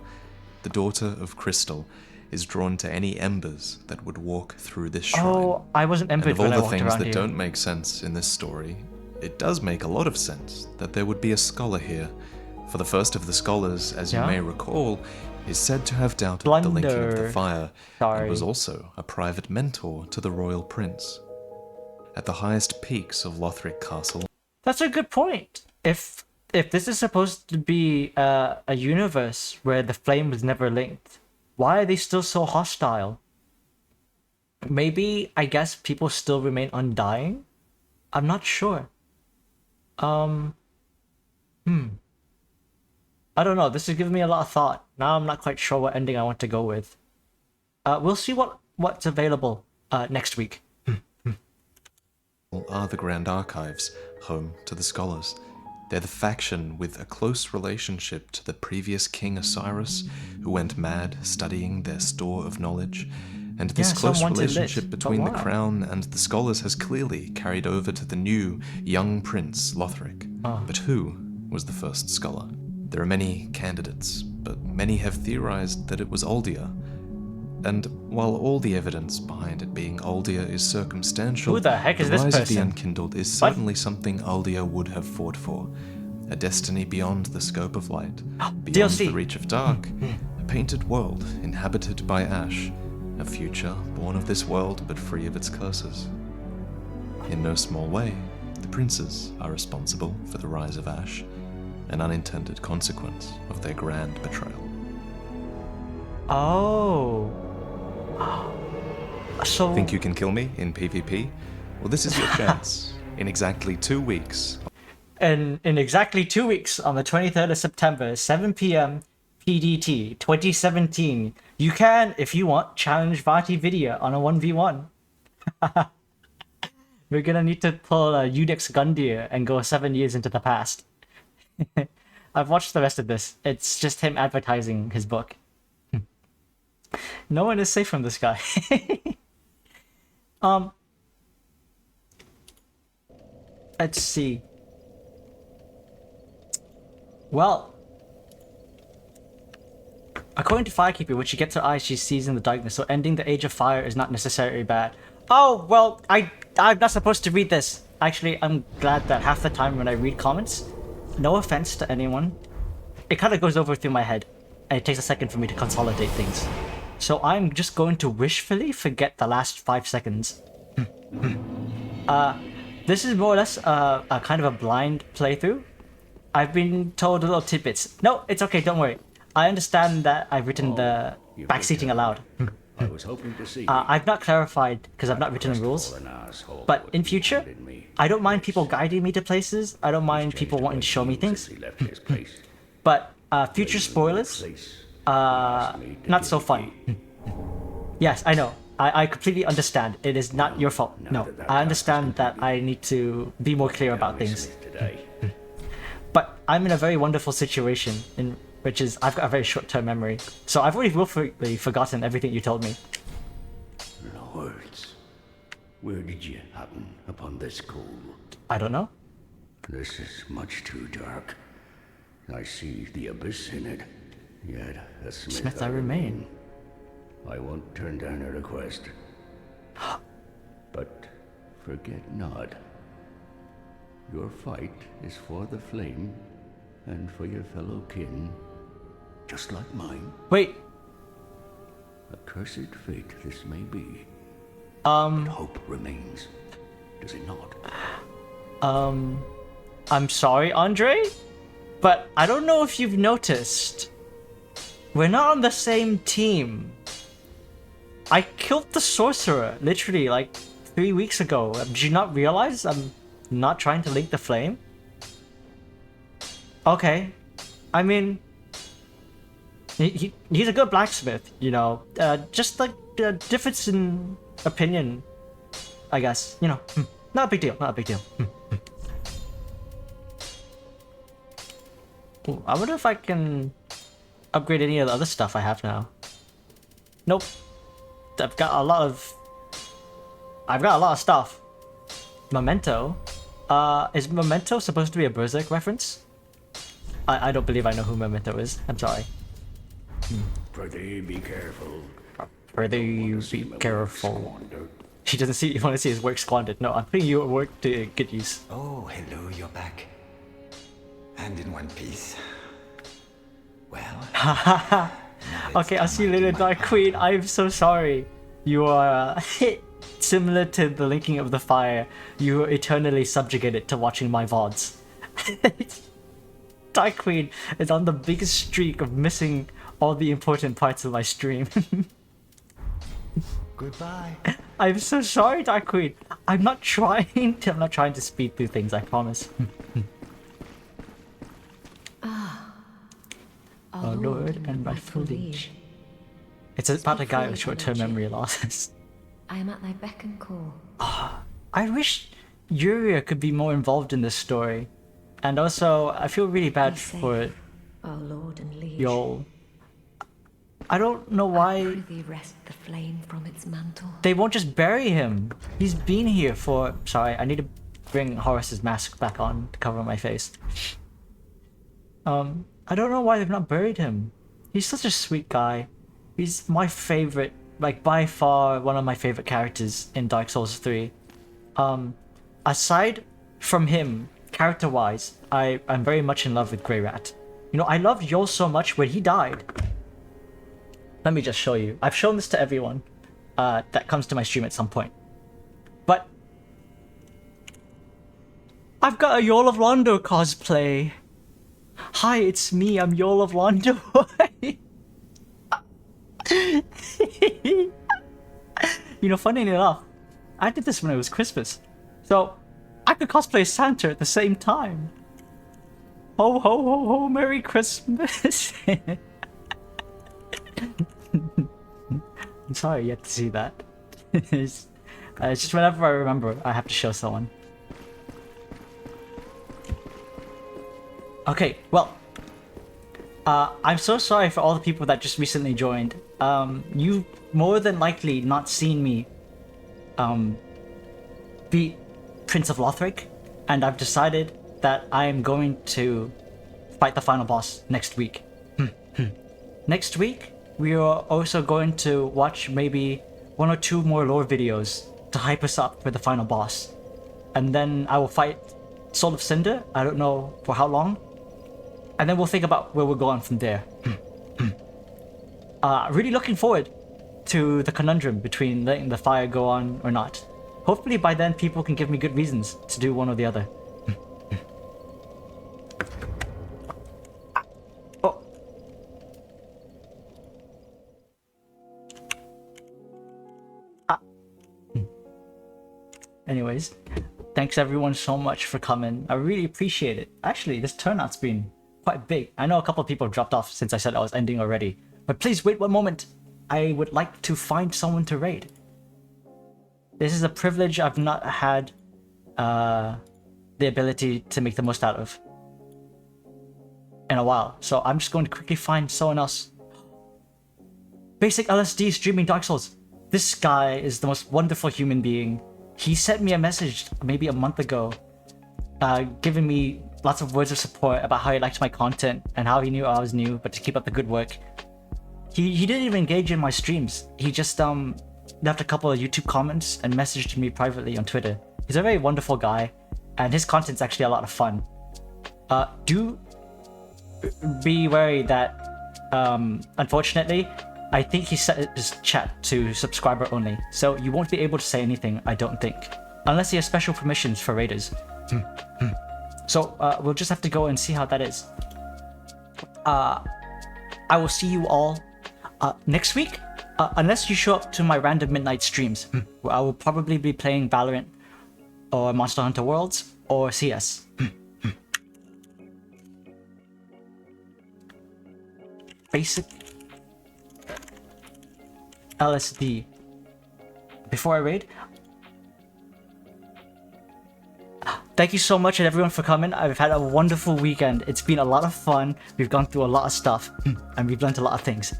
The daughter of Crystal is drawn to any embers that would walk through this shrine. Oh, I wasn't embered when I walked around here. And of all the things that don't make sense in this story, it does make a lot of sense that there would be a scholar here. For the first of the scholars, as you may recall, is said to have doubted the linking of the fire, and was also a private mentor to the royal prince. At the highest peaks of Lothric Castle... That's a good point. If this is supposed to be a universe where the flame was never linked, why are they still so hostile? Maybe, I guess, people still remain undying? I'm not sure. I don't know, this is giving me a lot of thought. Now I'm not quite sure what ending I want to go with. We'll see what's available next week. Are the Grand Archives, home to the scholars. They're the faction with a close relationship to the previous King Osiris, who went mad studying their store of knowledge. And this close relationship between the crown and the scholars has clearly carried over to the new, young prince, Lothric. But who was the first scholar? There are many candidates, but many have theorized that it was Uldir. And while all the evidence behind it being Uldir is circumstantial, who the heck is the this rise of the person? Unkindled is certainly something Uldir would have fought for. A destiny beyond the scope of light, beyond the reach of dark, a painted world inhabited by ash, a future born of this world but free of its curses. In no small way, the princes are responsible for the rise of ash, an unintended consequence of their grand betrayal. Oh. So... Think you can kill me in PvP? Well, this is your chance. In exactly 2 weeks. In exactly 2 weeks, on the 23rd of September, 7 p.m. PDT 2017, you can, if you want, challenge VaatiVidya on a 1v1. We're gonna need to pull a Udex Gundyr and go 7 years into the past. I've watched the rest of this. It's just him advertising his book. No one is safe from this guy. Let's see. Well, according to Firekeeper, when she gets her eyes, she sees in the darkness, so ending the Age of Fire is not necessarily bad. Oh, well, I'm not supposed to read this. Actually, I'm glad that half the time when I read comments, no offense to anyone, it kind of goes over through my head, and it takes a second for me to consolidate things. So I'm just going to wishfully forget the last 5 seconds. This is more or less a kind of a blind playthrough. I've been told little tidbits. No, it's okay, don't worry. I understand that I've written the backseating aloud. I was hoping to see I've not clarified because I've not written the rules. But in future, I don't mind people guiding me to places. I don't mind people wanting to show me things. But future spoilers, not so fun. Yes, I know. I completely understand. It is not your fault. No, I understand that I need to be more clear about things. But I'm in a very wonderful situation, which is I've got a very short-term memory. So I've already willfully forgotten everything you told me. Lords, where did you happen upon this coal? I don't know. This is much too dark. I see the abyss in it. Yet a smith I remain. I won't turn down a request. But forget not. Your fight is for the flame and for your fellow kin, just like mine. Wait. A cursed fate this may be. But hope remains. Does it not? I'm sorry, Andre, but I don't know if you've noticed. We're not on the same team. I killed the sorcerer, literally, like 3 weeks ago. Did you not realize I'm not trying to link the flame? Okay. I mean, he's a good blacksmith, you know. Just like the difference in opinion, I guess. You know, not a big deal, not a big deal. Ooh, I wonder if I can upgrade any of the other stuff I have now. Nope. I've got a lot of stuff. Memento. Is Memento supposed to be a Berserk reference? I don't believe I know who Memento is. I'm sorry. Prithee, be careful. Prithee, be careful. He doesn't want to see his work squandered. No, I'm putting you at work to good use. Oh, hello, you're back. And in one piece. Well... Okay, I'll see you later, Dark Queen. I'm so sorry. You are similar to the linking of the fire. You are eternally subjugated to watching my VODs. Dark Queen is on the biggest streak of missing all the important parts of my stream. Goodbye. I'm so sorry, Dark Queen. I'm not trying to speed through things, I promise. Our Lord and rightful liege. It's about a guy with short-term memory losses. I am at thy beck and call. I wish Yuria could be more involved in this story. And also, I feel really bad for our lord and liege. Yol. I don't know why Rest the flame from its mantle. they won't just bury him. He's been here for... Sorry, I need to bring Horace's mask back on to cover my face. I don't know why they've not buried him. He's such a sweet guy. He's my favorite, like by far one of my favorite characters in Dark Souls 3. Aside from him, character-wise, I'm very much in love with Grey Rat. You know, I loved Yol so much when he died. Let me just show you. I've shown this to everyone that comes to my stream at some point. But I've got a Yol of Londo cosplay. Hi, it's me. I'm Yol of Londo. You know, funny enough, I did this when it was Christmas. So I could cosplay Santa at the same time. Ho ho ho ho, Merry Christmas. I'm sorry you had to see that. It's just whenever I remember, I have to show someone. Okay, well, I'm so sorry for all the people that just recently joined. You've more than likely not seen me beat Prince of Lothric, and I've decided that I am going to fight the final boss next week. Next week, we are also going to watch maybe 1 or 2 more lore videos to hype us up for the final boss. And then I will fight Soul of Cinder, I don't know for how long. And then we'll think about where we're going from there. Really looking forward to the conundrum between letting the fire go on or not. Hopefully by then people can give me good reasons to do one or the other. Oh. Anyways, thanks everyone so much for coming. I really appreciate it. Actually, this turnout's been quite big. I know a couple of people have dropped off since I said I was ending already. But please wait one moment. I would like to find someone to raid. This is a privilege I've not had the ability to make the most out of in a while. So I'm just going to quickly find someone else. Basic LSD streaming Dark Souls. This guy is the most wonderful human being. He sent me a message maybe a month ago, giving me lots of words of support about how he liked my content and how he knew I was new, but to keep up the good work. He didn't even engage in my streams. He just left a couple of YouTube comments and messaged me privately on Twitter. He's a very wonderful guy, and his content's actually a lot of fun. Do be wary that, unfortunately, I think he set his chat to subscriber only, so you won't be able to say anything, I don't think. Unless he has special permissions for raiders. So, we'll just have to go and see how that is. I will see you all next week, unless you show up to my random midnight streams, where I will probably be playing Valorant, or Monster Hunter Worlds, or CS. Basic LSD. Before I raid, thank you so much everyone for coming. I've had a wonderful weekend. It's been a lot of fun. We've gone through a lot of stuff, and we've learned a lot of things.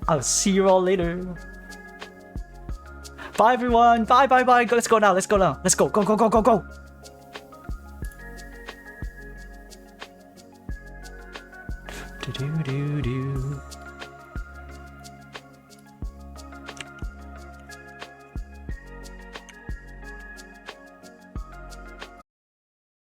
I'll see you all later. Bye everyone. Bye bye bye. Let's go now. Let's go now. Let's go. Go go go go go. Do do do do.